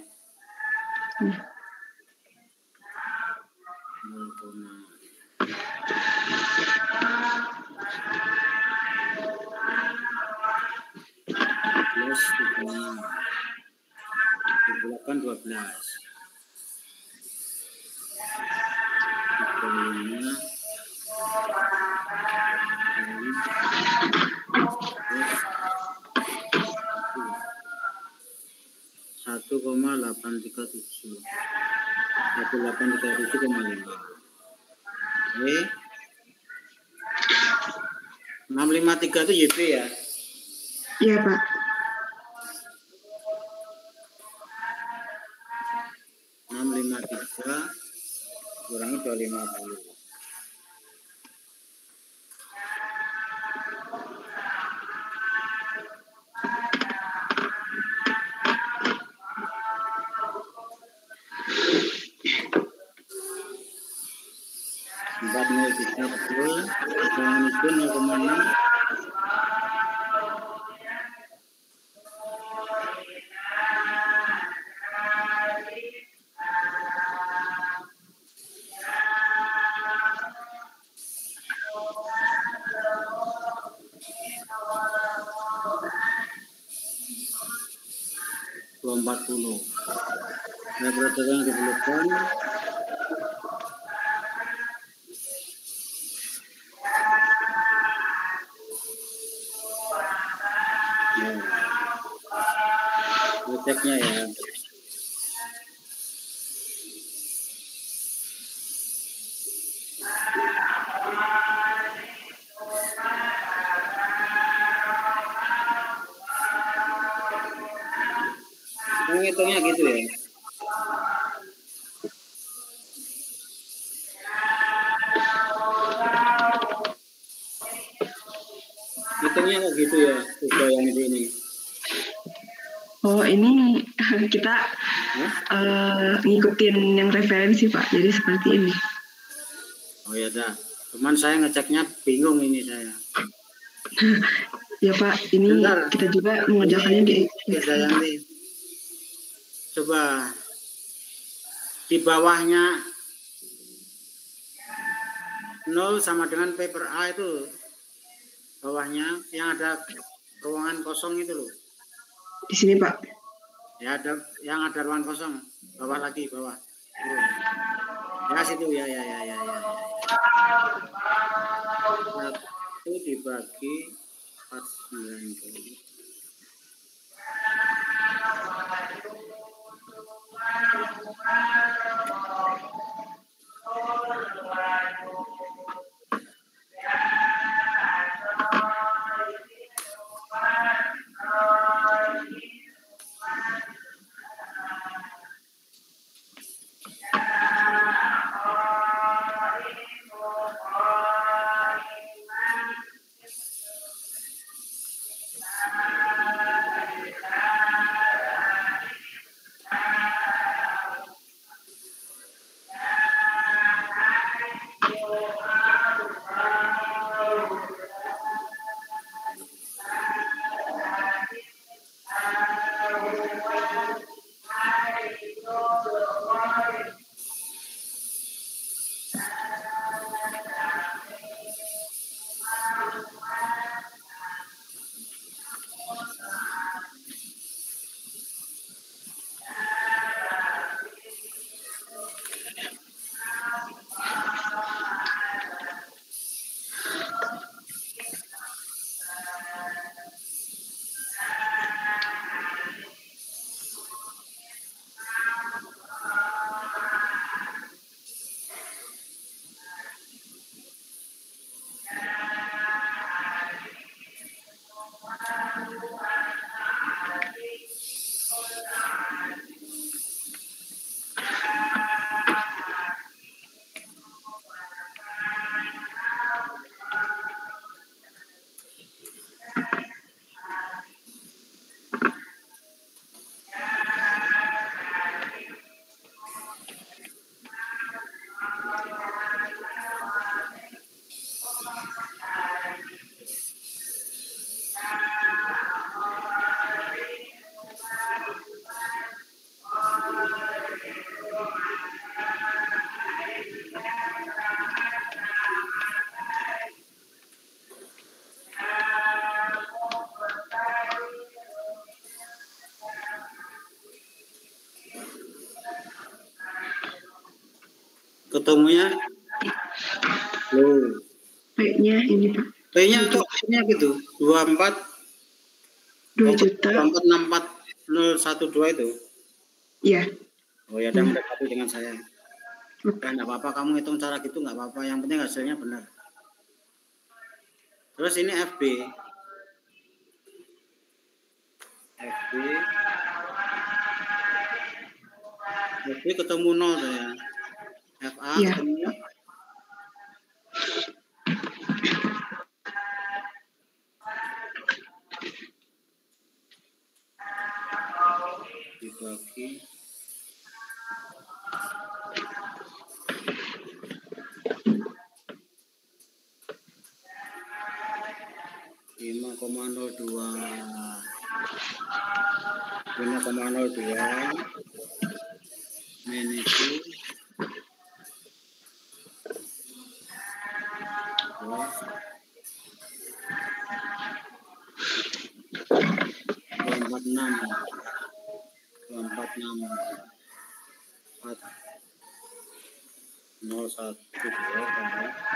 1,837,5. Oke. 653 itu YP ya? Iya, Pak. Kurangi 250. Empat nol tiga betul, hitungan itu 0,6. Nah, protokol yang diperlukan ceknya ya. Ngitungnya gitu ya. Hitungnya kok gitu ya, udah yang ini. Oh, ini kita ngikutin yang referensi, Pak. Jadi seperti ini. Oh ya dah. Cuman saya ngeceknya bingung ini saya. Ya Pak, ini Bentar. kita juga mengerjakannya di Dayanti. Coba di bawahnya 0 sama dengan paper A itu bawahnya yang ada ruangan kosong itu loh. di sini Pak. Ya ada yang ada ruangan kosong. Bawah lagi bawah. Turun. Ya situ ya. Satu dibagi 490. Ketemunya loh. P-nya ini Pak. P-nya kok ini gitu 24 2.000.000. 2464012 itu. Iya. Oh ya, udah mendekati dengan saya. Udah nggak apa-apa, kamu hitung cara gitu nggak apa-apa. Yang penting hasilnya benar. Terus ini FB ketemu 0 saya. FA Iya. ketemu dibagi 5,02 meniku 4,012.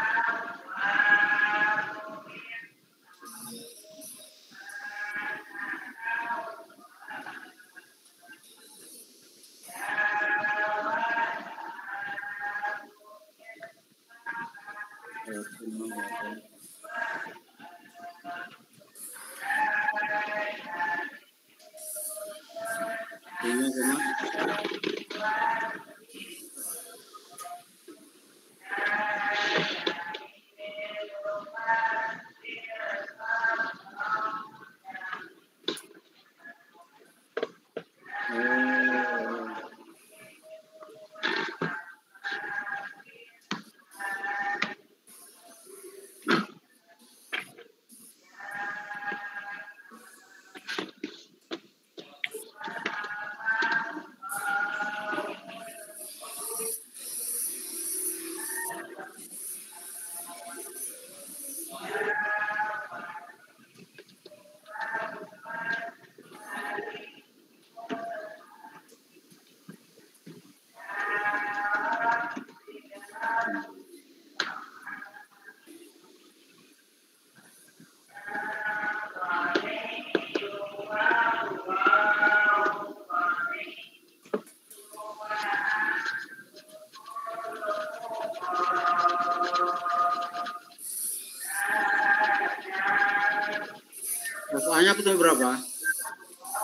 Pokoknya itu berapa?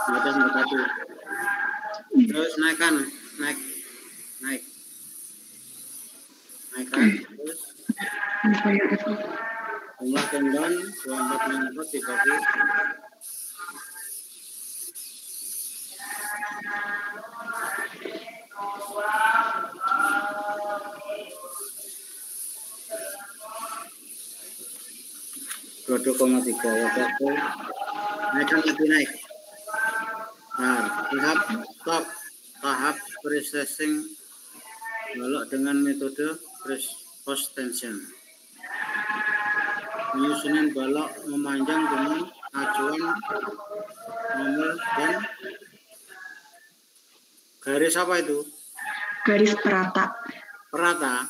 Di atas 41. Terus naikkan, naikkan, terus jumlah tendon 2464 dibagi 22,3 ya, satu. Naikkan lagi, naik. Nah, tahap processing balok dengan metode post tension. Penyusunan balok memanjang dengan acuan nomor dan garis apa itu? Garis perata. Perata.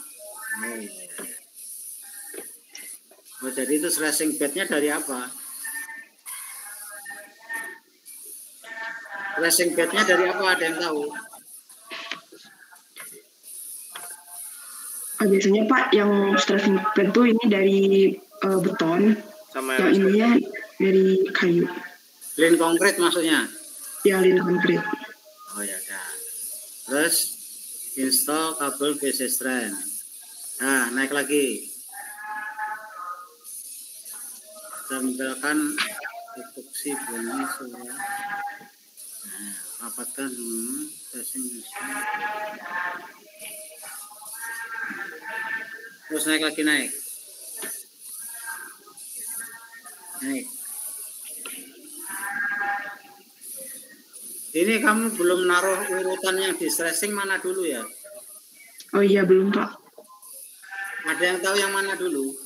Oh, jadi itu slashing bednya dari apa? Slashing bednya dari apa? Ada yang tahu? Biasanya Pak, yang stressing bed itu ini dari beton, Sama yang ininya dari kayu. Lin konkret maksudnya? Ya, lin konkret. Oh ya, dah. Terus install kabel BC strand. Nah, naik lagi. Tampilkan epoksi bunyi suara. Nah, rapatkan pressing. Terus naik lagi, naik. Ini kamu belum naruh urutan yang di stressing mana dulu ya? Oh iya, belum Pak. Ada yang tahu yang mana dulu?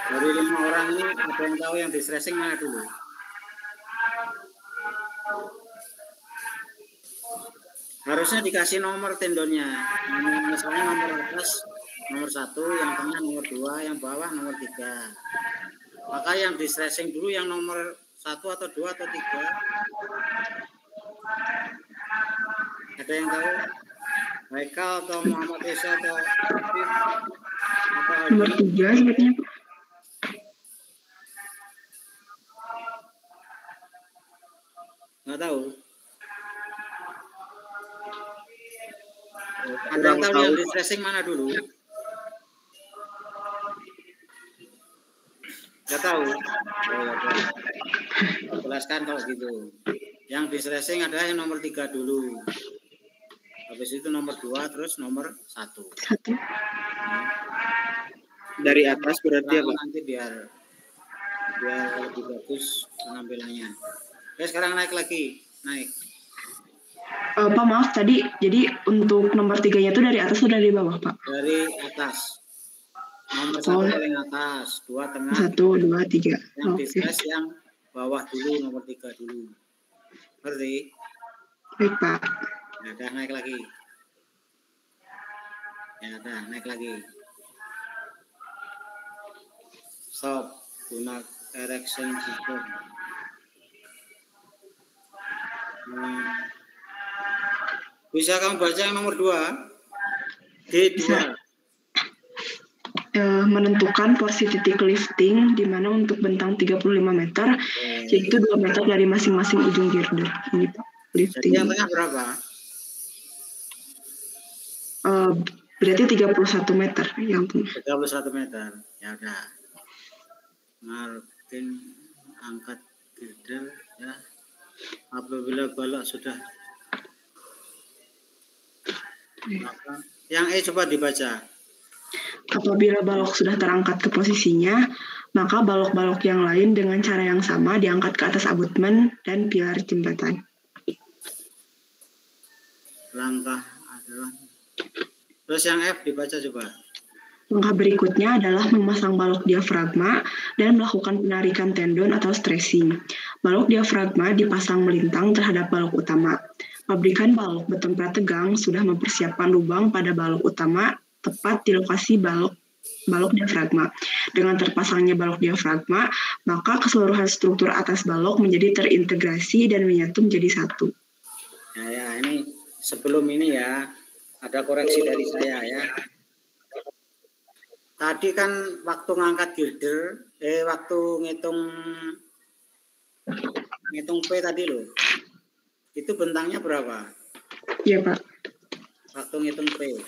Dari 5 orang ini ada yang tahu yang di stressing mana dulu? Harusnya dikasih nomor tendonnya. Misalnya nomor atas nomor 1, yang tengah nomor 2, yang bawah nomor 3. Maka yang di stressing dulu yang nomor 1 atau 2 atau 3. Ada yang tahu? Haikal atau Muhammad Isa atau Nomor 3 sebetulnya Pak. Nggak tahu. Ada yang tahu yang di stressing mana dulu? Nggak tahu. Jelaskan kalau gitu. Yang di stressing adalah yang nomor 3 dulu. Habis itu nomor 2, terus nomor 1. dari atas berarti apa? Nanti biar lebih bagus penampilannya. Oke, sekarang naik lagi. Naik. Pak, maaf tadi, jadi untuk nomor 3-nya itu dari atas atau dari bawah Pak? Dari atas. Nomor 1 paling atas, 2 tengah. 1, 2, 3. Yang di stress yang bawah dulu, nomor 3 dulu. Ngerti? Baik Pak. Ya udah, naik lagi. Ya udah, naik lagi. Stop. Guna erection system. Bisa kamu baca yang nomor 2? D2. Menentukan porsi titik lifting di mana untuk bentang 35 meter, yaitu 2 meter dari masing-masing ujung girder. Ini Pak, lifting. Jadi yang tengah berapa? Berarti 31 meter yang tengah. 31 meter. Ya udah. Martin angkat girder ya. Apabila balok sudah maka yang coba dibaca. Apabila balok sudah terangkat ke posisinya, maka balok-balok yang lain dengan cara yang sama diangkat ke atas abutmen dan pilar jembatan. Langkah adalah. Terus yang F dibaca coba. Langkah berikutnya adalah memasang balok diafragma dan melakukan penarikan tendon atau stressing. Balok diafragma dipasang melintang terhadap balok utama. Pabrikan balok beton prategang sudah mempersiapkan lubang pada balok utama tepat di lokasi balok diafragma. Dengan terpasangnya balok diafragma, maka keseluruhan struktur atas balok menjadi terintegrasi dan menyatu menjadi satu. Ya, ini sebelum ini ya, ada koreksi dari saya ya. tadi kan waktu ngangkat girder, waktu ngitung P tadi loh. Itu bentangnya berapa? Iya, Pak. Waktu ngitung P.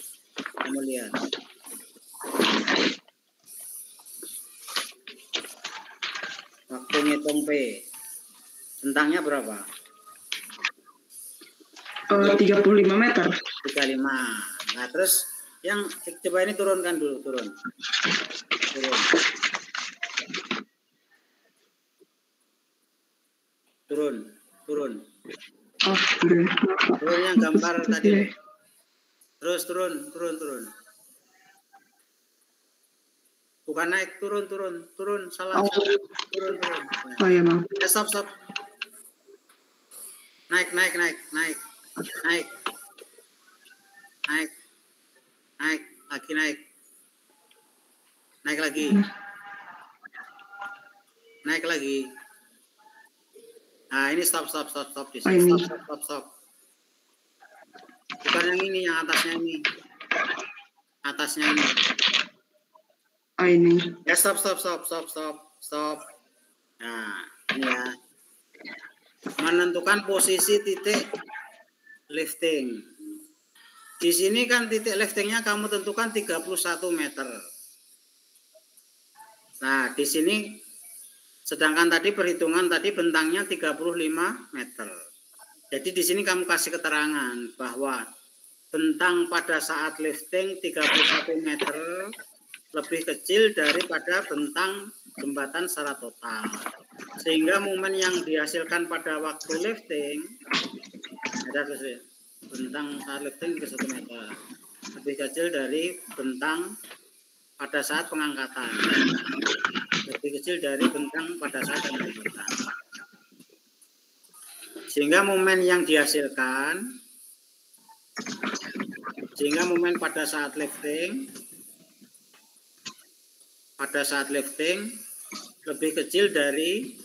Kamu lihat. Waktu ngitung P. Bentangnya berapa? 35 meter. 35. Nah, terus yang coba ini turunkan dulu, turun. Turun. Oh, turun. Turun yang gambar tadi. Terus turun. Bukan naik, turun. Salah. Turun. Oh ya, Bang. Stop. Naik. Lagi naik. Naik lagi. Nah, ini stop di sini. Stop. Bukan yang ini, yang atasnya ini. Oh, ini. Ya, stop. Nah, ini ya. Menentukan posisi titik lifting. Di sini kan titik liftingnya kamu tentukan 31 meter. Nah, di sini sedangkan tadi perhitungan tadi bentangnya 35 meter. Jadi di sini kamu kasih keterangan bahwa bentang pada saat lifting 31 meter lebih kecil daripada bentang jembatan secara total. Sehingga momen yang dihasilkan pada waktu lifting ada bentang saat lifting 31 meter lebih kecil dari bentang pada saat pengangkatan. Lebih kecil dari bentang pada saat pengangkatan. Sehingga momen yang dihasilkan, momen pada saat lifting lebih kecil dari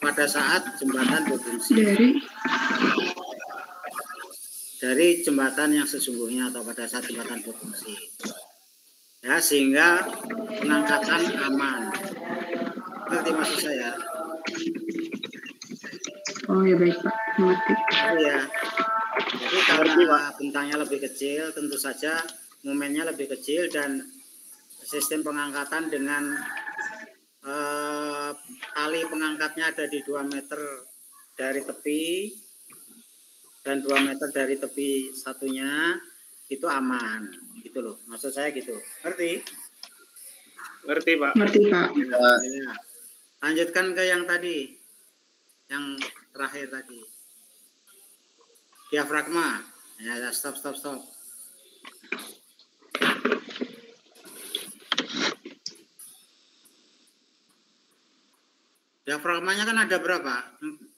pada saat jembatan berfungsi. Dari jembatan yang sesungguhnya atau pada saat jembatan berfungsi. Ya, sehingga pengangkatan aman. Ngerti maksud saya? Oh ya, baik, Pak. Mengerti. Ya. Jadi karena bentangnya lebih kecil, tentu saja momennya lebih kecil dan sistem pengangkatan dengan tali pengangkatnya ada di 2 meter dari tepi dan 2 meter dari tepi satunya itu aman, gitu loh. Maksud saya gitu. Ngerti, Pak? Ngerti, Pak. Ya. Lanjutkan ke yang tadi, yang terakhir tadi. Diafragma. Ya, stop. Diafragmanya kan ada berapa?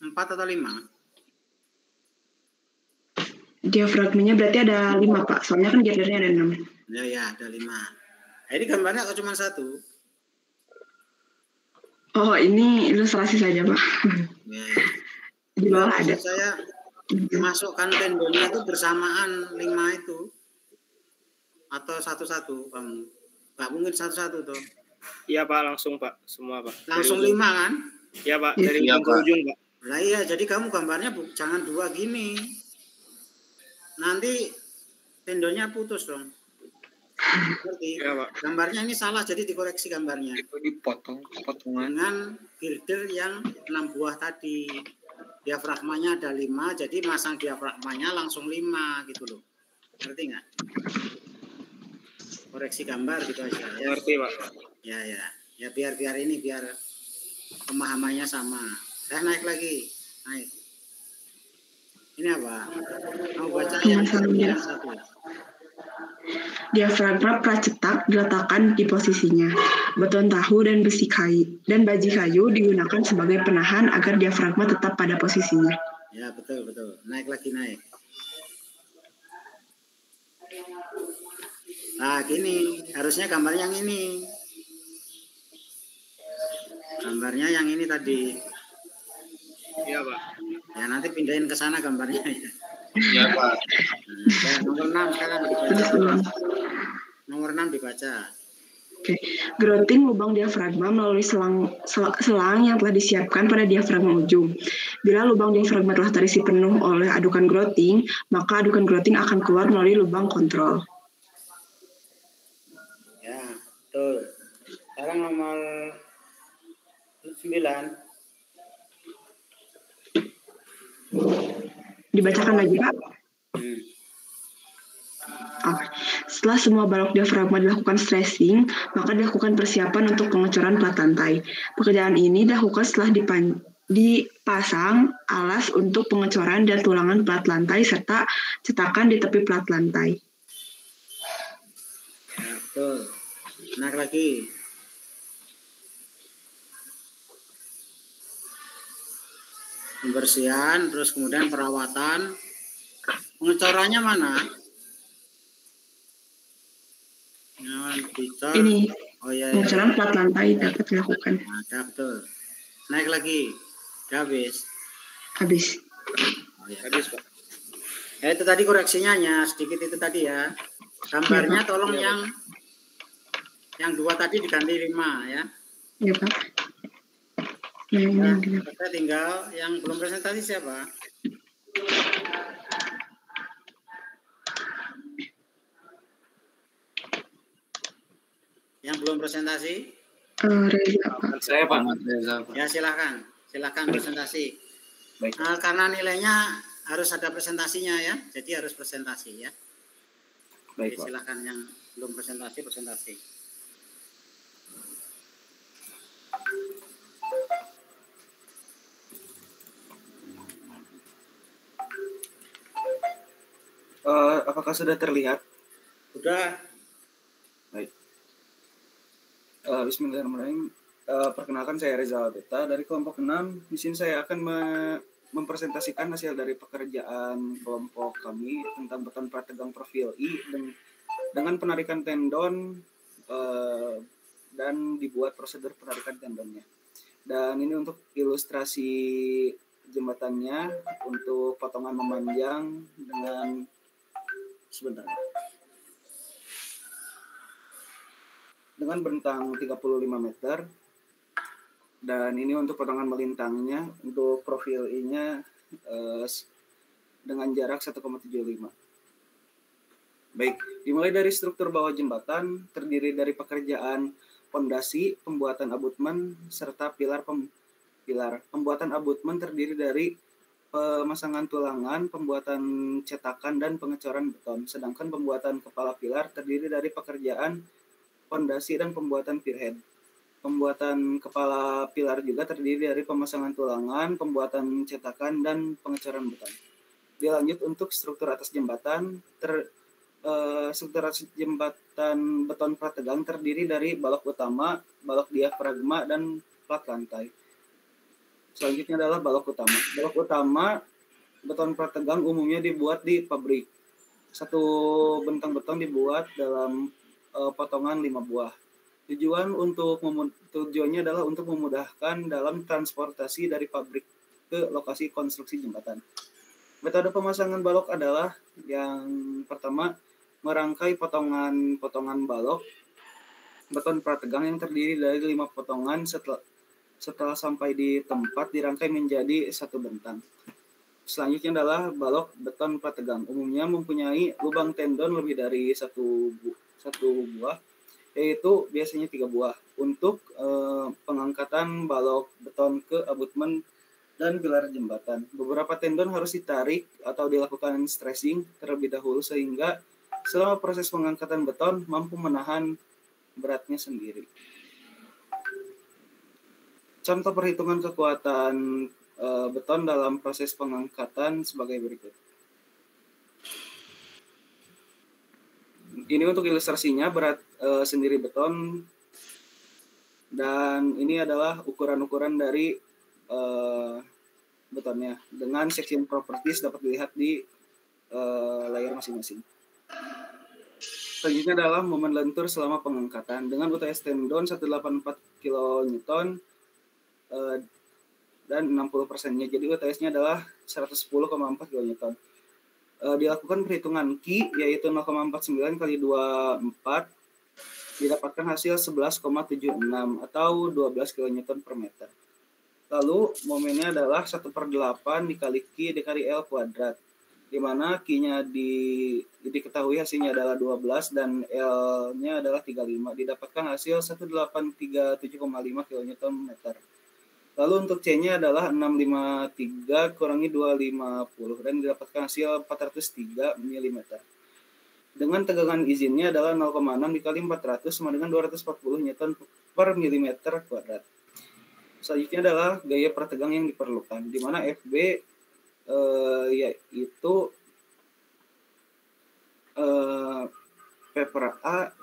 4 atau 5? Diafragmanya berarti ada 5, Pak. Soalnya kan girdernya ada 6. Ya, ada 5. Nah, ini gambarnya kok cuma 1? Oh, ini ilustrasi saja, Pak. Ya. Di bawah ada. Saya masukkan tendonnya itu bersamaan 5 itu. Atau satu-satu kamu? Nggak mungkin satu-satu tuh. Iya, Pak, langsung, Pak. Semua, Pak. Langsung 5 kan? Iya, Pak, dari ujung ke ujung, Pak. Nah iya, jadi kamu gambarnya jangan 2 gini. Nanti tendonnya putus dong. Ngerti? Iya, Pak. Gambarnya ini salah, jadi dikoreksi gambarnya. Itu potongan Dengan girder yang 6 buah tadi. Diafragmanya ada 5, jadi masang diafragmanya langsung 5 gitu loh. Ngerti nggak? Koreksi gambar gitu aja. Ya. Ngerti, Pak. Ya. Ya biar pemahamannya sama. Saya naik lagi. Naik. Ini apa? Mau baca yang satu. Diafragma pracetak diletakkan di posisinya. Beton tahu dan besi kayu dan baji kayu digunakan sebagai penahan agar diafragma tetap pada posisinya. Ya, betul. Naik lagi. Nah, gini. Harusnya gambar yang ini. Gambarnya yang ini tadi. Iya, Pak. Ya nanti pindahin ke sana gambarnya ya. Ya, Pak. Ya, nomor 6 sekarang dibaca. Nomor 6 dibaca. Oke. Growting lubang diafragma melalui selang yang telah disiapkan pada diafragma ujung. Bila lubang diafragma telah terisi penuh oleh adukan growting, maka adukan growting akan keluar melalui lubang kontrol. Ya, betul. Sekarang nomor 9. Dibacakan lagi, Pak. Oke. Setelah semua balok diafragma dilakukan stressing, maka dilakukan persiapan untuk pengecoran plat lantai. Pekerjaan ini dilakukan setelah dipasang alas untuk pengecoran dan tulangan plat lantai serta cetakan di tepi plat lantai. Ya, betul. Naik lagi. Pembersihan, terus kemudian perawatan. Pengecorannya mana? Ini Oh iya. pengecoran plat lantai dapat dilakukan. Ada, betul. Naik lagi. Udah habis. Habis. Oh, ya. Habis, Pak. Ya, itu tadi koreksinya hanya sedikit itu tadi ya. Gambarnya tolong yang 2 tadi diganti 5 ya. Ya, Pak. Nah, kita tinggal yang belum presentasi siapa? Yang belum presentasi? Reza, Pak. Saya, Pak. Ya, silakan presentasi. Baik. Nah, karena nilainya harus ada presentasinya ya, jadi harus presentasi ya. Baik, Jadi, Pak. silakan yang belum presentasi. Apakah sudah terlihat? Sudah. Baik. Bismillahirrahmanirrahim. Perkenalkan, saya Reza Albeta dari kelompok 6. Di sini saya akan mempresentasikan hasil dari pekerjaan kelompok kami tentang beton prategang profil I dengan penarikan tendon dan dibuat prosedur penarikan tendonnya. Dan ini untuk ilustrasi jembatannya untuk potongan memanjang dengan dengan bentang 35 meter, dan ini untuk potongan melintangnya untuk profil I-nya dengan jarak 1,75. Baik, dimulai dari struktur bawah jembatan terdiri dari pekerjaan pondasi, pembuatan abutmen serta pilar. Pembuatan abutmen terdiri dari pemasangan tulangan, pembuatan cetakan dan pengecoran beton. Sedangkan pembuatan kepala pilar terdiri dari pekerjaan pondasi dan pembuatan pierhead. Pembuatan kepala pilar juga terdiri dari pemasangan tulangan, pembuatan cetakan dan pengecoran beton. Dilanjut untuk struktur atas jembatan. Struktur atas jembatan beton prategang terdiri dari balok utama, balok diafragma dan plat lantai. Selanjutnya adalah balok utama. Balok utama beton prategang umumnya dibuat di pabrik. Satu bentang beton dibuat dalam potongan 5 buah. Tujuannya adalah untuk memudahkan dalam transportasi dari pabrik ke lokasi konstruksi jembatan. Metode pemasangan balok adalah yang pertama, merangkai potongan balok beton prategang yang terdiri dari 5 potongan. Setelah sampai di tempat, dirangkai menjadi satu bentang. Selanjutnya adalah balok beton prategang. Umumnya mempunyai lubang tendon lebih dari satu buah, yaitu biasanya 3 buah, untuk pengangkatan balok beton ke abutmen dan pilar jembatan. Beberapa tendon harus ditarik atau dilakukan stressing terlebih dahulu sehingga selama proses pengangkatan beton mampu menahan beratnya sendiri. Contoh perhitungan kekuatan beton dalam proses pengangkatan sebagai berikut. Ini untuk ilustrasinya berat sendiri beton, dan ini adalah ukuran-ukuran dari betonnya. Dengan section properties dapat dilihat di layar masing-masing. Selanjutnya adalah momen lentur selama pengangkatan. Dengan UTS tendon 184 kN dan 60%-nya. Jadi UTS-nya adalah 110,4 kN. Dilakukan perhitungan Q yaitu 0,49 kali 24 didapatkan hasil 11,76 atau 12 kN per meter. Lalu momennya adalah 1/8 dikali Q dikali L kuadrat, di mana Q-nya diketahui hasilnya adalah 12 dan L-nya adalah 35, didapatkan hasil 1837,5 kN/meter. Lalu untuk C-nya adalah 653 kurangi 250 dan didapatkan hasil 403 mm. Dengan tegangan izinnya adalah 0,6 dikali 400 sama dengan 240 Nm/mm². Selanjutnya adalah gaya pertegang yang diperlukan, di mana FB yaitu P per A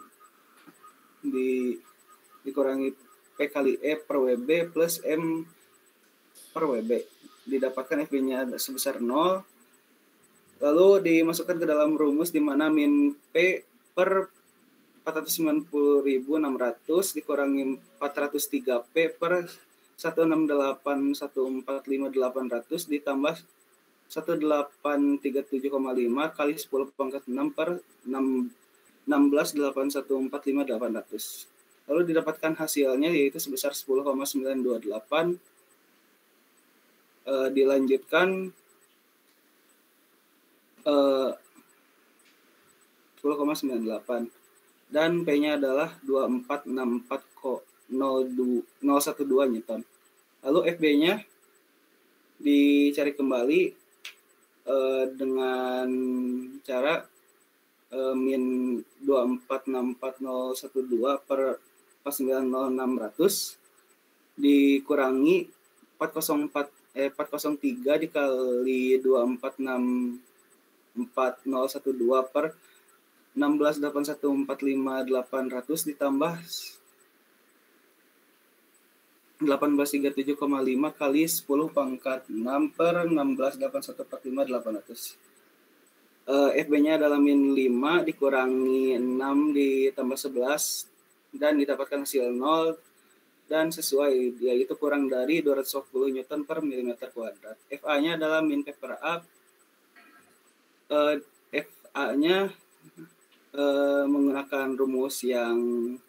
dikurangi P kali E per WB plus M per WB. Didapatkan FB-nya sebesar 0. Lalu dimasukkan ke dalam rumus di mana min P per 490.600 dikurangi 403 P per 168.145.800 ditambah 1837,5 kali 10 pangkat 6 per 168145.800. Lalu didapatkan hasilnya yaitu sebesar 10,928. Dilanjutkan 10,98 dan P-nya adalah 2464,012 Newton. Lalu FB-nya dicari kembali dengan cara min 2464,012 per 490,600 dikurangi 403 dikali 2464,012 per 168145.800 ditambah 1837,5 kali 10 pangkat 6 per 168145.800. FB-nya adalah min 5 dikurangi 6 ditambah 11 dan didapatkan hasil 0 dan sesuai, yaitu kurang dari 240 Newton per milimeter kuadrat. FA-nya adalah min P per A. FA-nya menggunakan rumus yang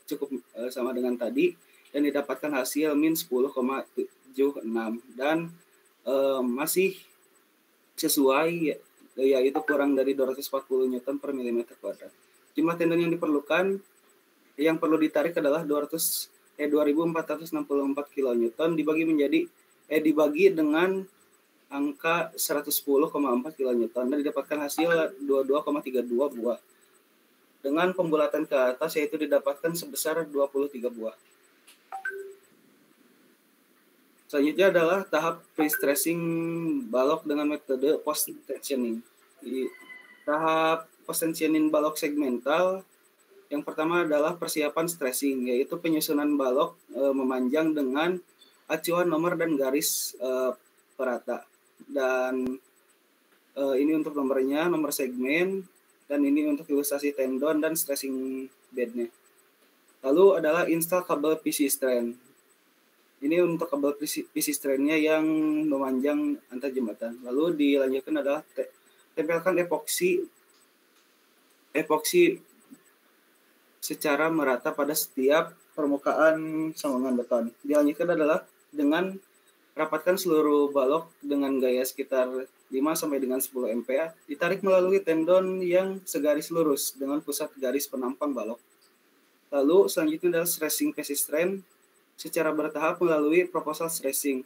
cukup sama dengan tadi dan didapatkan hasil min 10,76 dan masih sesuai, yaitu kurang dari 240 Newton per milimeter kuadrat. Jumlah tendon yang diperlukan yang perlu ditarik adalah 2.464 kilonewton dibagi dengan angka 110,4 kilonewton dan didapatkan hasil 22,32 buah. Dengan pembulatan ke atas yaitu didapatkan sebesar 23 buah. Selanjutnya adalah tahap pre-stressing balok dengan metode post-tensioning. Di tahap post-tensioning balok segmental, yang pertama adalah persiapan stressing, yaitu penyusunan balok memanjang dengan acuan nomor dan garis perata. Dan ini untuk nomornya, nomor segmen, dan ini untuk ilustrasi tendon dan stressing bednya. Lalu adalah install kabel PC strand. Ini untuk kabel PC strand-nya yang memanjang antar jembatan. Lalu dilanjutkan adalah tempelkan epoksi secara merata pada setiap permukaan sambungan beton. Dilanjutkan adalah dengan rapatkan seluruh balok dengan gaya sekitar 5 sampai dengan 10 MPa, ditarik melalui tendon yang segaris lurus dengan pusat garis penampang balok. Lalu selanjutnya adalah stressing PC strand secara bertahap melalui proposal stressing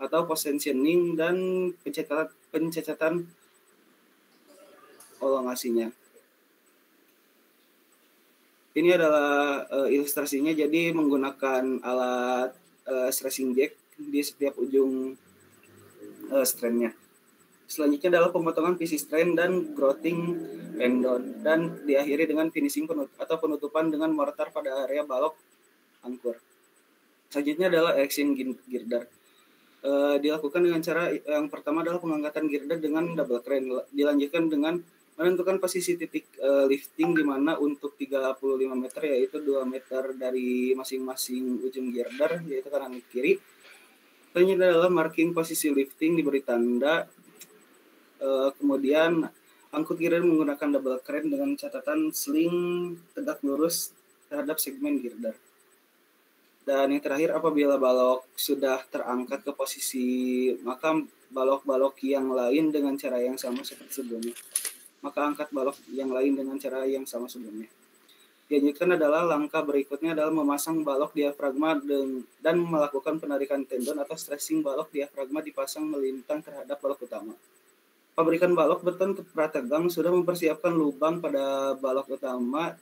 atau post-tensioning dan pencacatan elongasinya. Ini adalah ilustrasinya, jadi menggunakan alat stressing jack di setiap ujung strand-nya. Selanjutnya adalah pemotongan PC strand dan growting tendon dan diakhiri dengan finishing penutupan dengan mortar pada area balok angkur. Selanjutnya adalah erection girder. Dilakukan dengan cara yang pertama adalah pengangkatan girder dengan double crane. Dilanjutkan dengan menentukan posisi titik lifting di mana untuk 35 meter yaitu 2 meter dari masing-masing ujung girder yaitu kanan kiri. Selanjutnya adalah marking posisi lifting, diberi tanda Kemudian angkut girder menggunakan double crane dengan catatan sling tegak lurus terhadap segmen girder. Dan yang terakhir, apabila balok sudah terangkat ke posisi, maka balok-balok yang lain dengan cara yang sama seperti sebelumnya. Maka angkat balok yang lain dengan cara yang sama sebelumnya. Dilanjutkan adalah langkah berikutnya adalah memasang balok diafragma dan melakukan penarikan tendon atau stressing balok diafragma dipasang melintang terhadap balok utama. Pabrikan balok beton prategang sudah mempersiapkan lubang pada balok utama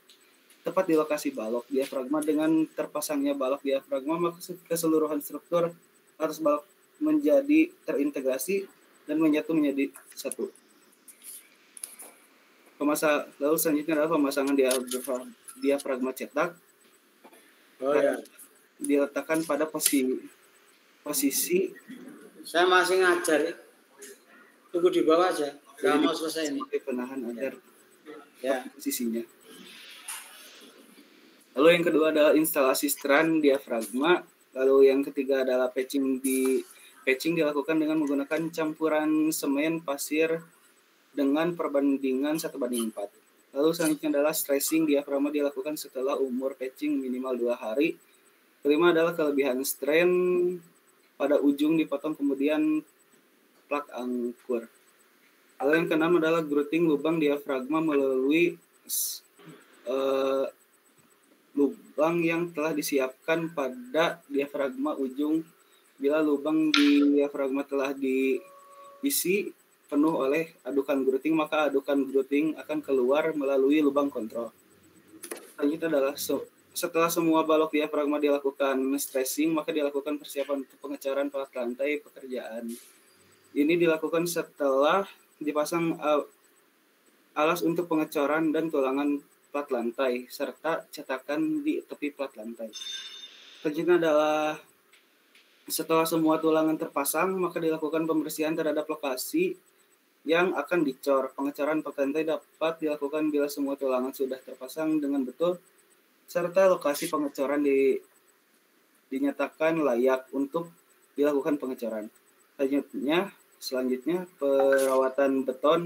tepat di lokasi balok diafragma. Dengan terpasangnya balok diafragma, maka keseluruhan struktur atas balok menjadi terintegrasi dan menyatu menjadi satu. Lalu selanjutnya adalah pemasangan diafragma cetak. Diletakkan pada posisi. Saya masih ngajar. Tunggu di bawah aja. Nggak mau selesai ini. Penahan agar Ya. posisinya. Lalu yang kedua adalah instalasi strand diafragma. Lalu yang ketiga adalah patching dilakukan dengan menggunakan campuran semen pasir dengan perbandingan 1:4. Lalu selanjutnya adalah stressing diafragma dilakukan setelah umur patching minimal 2 hari. Kelima adalah kelebihan strand pada ujung dipotong kemudian plak angkur. Lalu yang keenam adalah grouting lubang diafragma melalui lubang yang telah disiapkan pada diafragma ujung. Bila lubang di diafragma telah diisi penuh oleh adukan grouting, maka adukan grouting akan keluar melalui lubang kontrol. Selanjutnya adalah setelah semua balok diafragma dilakukan stressing, maka dilakukan persiapan untuk pengecoran plat lantai pekerjaan. Ini dilakukan setelah dipasang alas untuk pengecoran dan tulangan plat lantai, serta cetakan di tepi plat lantai. Selanjutnya adalah setelah semua tulangan terpasang, maka dilakukan pembersihan terhadap lokasi yang akan dicor. Pengecoran plat lantai dapat dilakukan bila semua tulangan sudah terpasang dengan betul, serta lokasi pengecoran dinyatakan layak untuk dilakukan pengecoran. Selanjutnya perawatan beton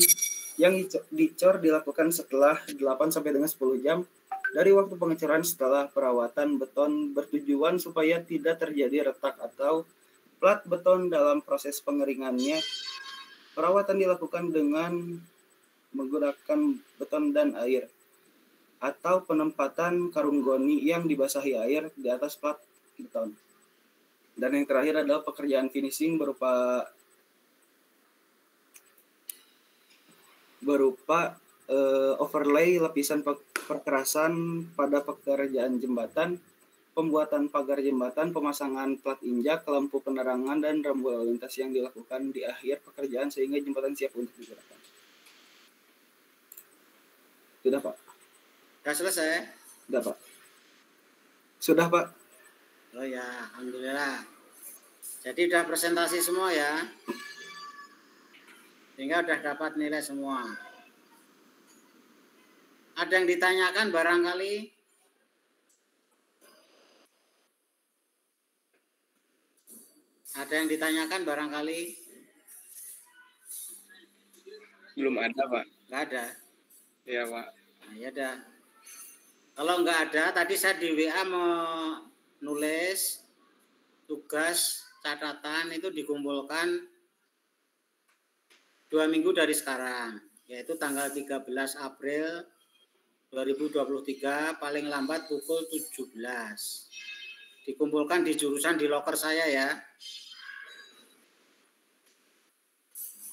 yang dicor dilakukan setelah 8 sampai dengan 10 jam dari waktu pengecoran. Setelah perawatan beton bertujuan supaya tidak terjadi retak atau plat beton dalam proses pengeringannya. Perawatan dilakukan dengan menggunakan beton dan air atau penempatan karung goni yang dibasahi air di atas plat beton. Dan yang terakhir adalah pekerjaan finishing berupa overlay lapisan perkerasan pada pekerjaan jembatan, pembuatan pagar jembatan, pemasangan plat injak, lampu penerangan, dan rambu lalu lintas yang dilakukan di akhir pekerjaan sehingga jembatan siap untuk digunakan. Sudah, Pak? Sudah selesai? Sudah, Pak. Sudah, Pak. Oh ya, alhamdulillah. Jadi udah presentasi semua ya. Sehingga udah dapat nilai semua. Ada yang ditanyakan barangkali? Ada yang ditanyakan barangkali? Belum ada, Pak. Nggak ada? Iya, Pak. Nah, ya dah. Kalau nggak ada, tadi saya di WA menulis tugas catatan itu dikumpulkan 2 minggu dari sekarang, yaitu tanggal 13 April 2023, paling lambat pukul 17. Dikumpulkan di jurusan di loker saya ya.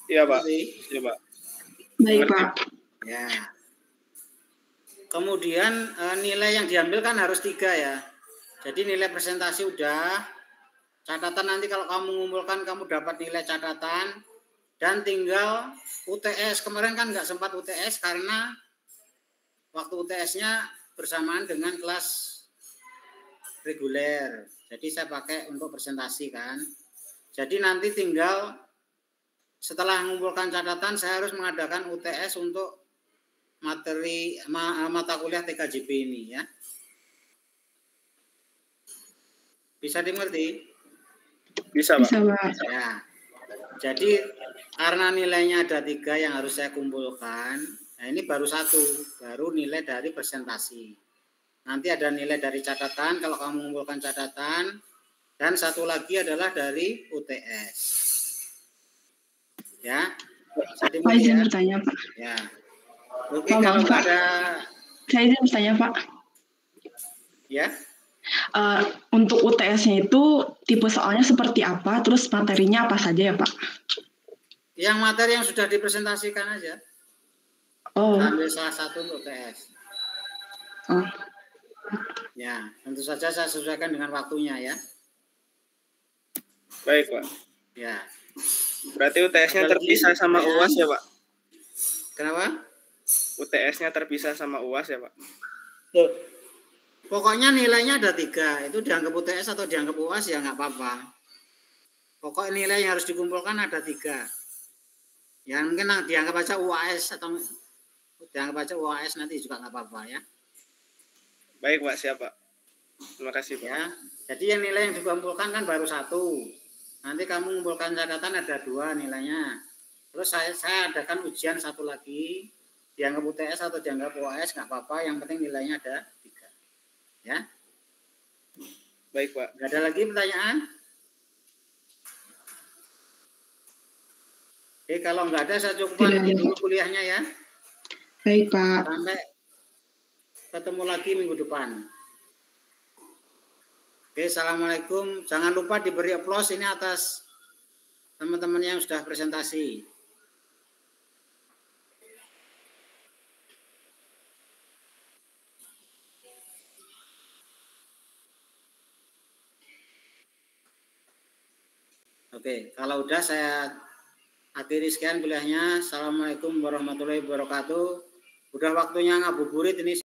Iya, Pak. Iya, Pak. Baik, Pak. Ya. Kemudian nilai yang diambil kan harus 3 ya. Jadi nilai presentasi udah. Catatan nanti kalau kamu mengumpulkan kamu dapat nilai catatan. Dan tinggal UTS. Kemarin kan nggak sempat UTS karena waktu UTS-nya bersamaan dengan kelas reguler. Jadi saya pakai untuk presentasi kan. Jadi nanti tinggal setelah mengumpulkan catatan saya harus mengadakan UTS untuk materi mata kuliah TKJP ini ya. Bisa dimengerti? Bisa, Pak. Bisa, Pak. Ya. Jadi karena nilainya ada 3 yang harus saya kumpulkan, nah ini baru 1, baru nilai dari presentasi. Nanti ada nilai dari catatan, kalau kamu mengumpulkan catatan, dan satu lagi adalah dari UTS. Ya, Pak izin bertanya Pak. Ya, oke kalau nggak ada. Saya izin bertanya Pak. Ya. Untuk UTS-nya itu tipe soalnya seperti apa, terus materinya apa saja ya Pak? Yang materi yang sudah dipresentasikan aja. Oh. Ambil salah satu untuk UTS. Oh. Ya, tentu saja saya sesuaikan dengan waktunya ya. Baik Pak. Ya. Berarti UTS-nya terpisah sama UAS ya Pak? Kenapa? UTS-nya terpisah sama UAS ya Pak? Tuh. Pokoknya nilainya ada 3, itu dianggap UTS atau dianggap UAS ya nggak apa-apa. Pokok nilai yang harus dikumpulkan ada 3. Ya mungkin dianggap aja UAS atau dianggap aja UAS nanti juga nggak apa-apa ya. Baik Pak, siap Pak. Terima kasih Pak. Ya, jadi yang nilai yang dikumpulkan kan baru 1. Nanti kamu mengumpulkan catatan ada 2 nilainya. Terus saya adakan ujian 1 lagi, dianggap UTS atau dianggap UAS nggak apa-apa, yang penting nilainya ada 3. Ya. Baik Pak. Nggak ada lagi pertanyaan? Oke, kalau nggak ada saya cukupkan dulu kuliahnya ya. Baik Pak. Sampai ketemu lagi minggu depan. Oke, assalamualaikum. Jangan lupa diberi aplaus ini atas teman-teman yang sudah presentasi. Oke, kalau udah saya akhiri sekian kuliahnya. Assalamualaikum warahmatullahi wabarakatuh. Udah waktunya ngabuburit ini.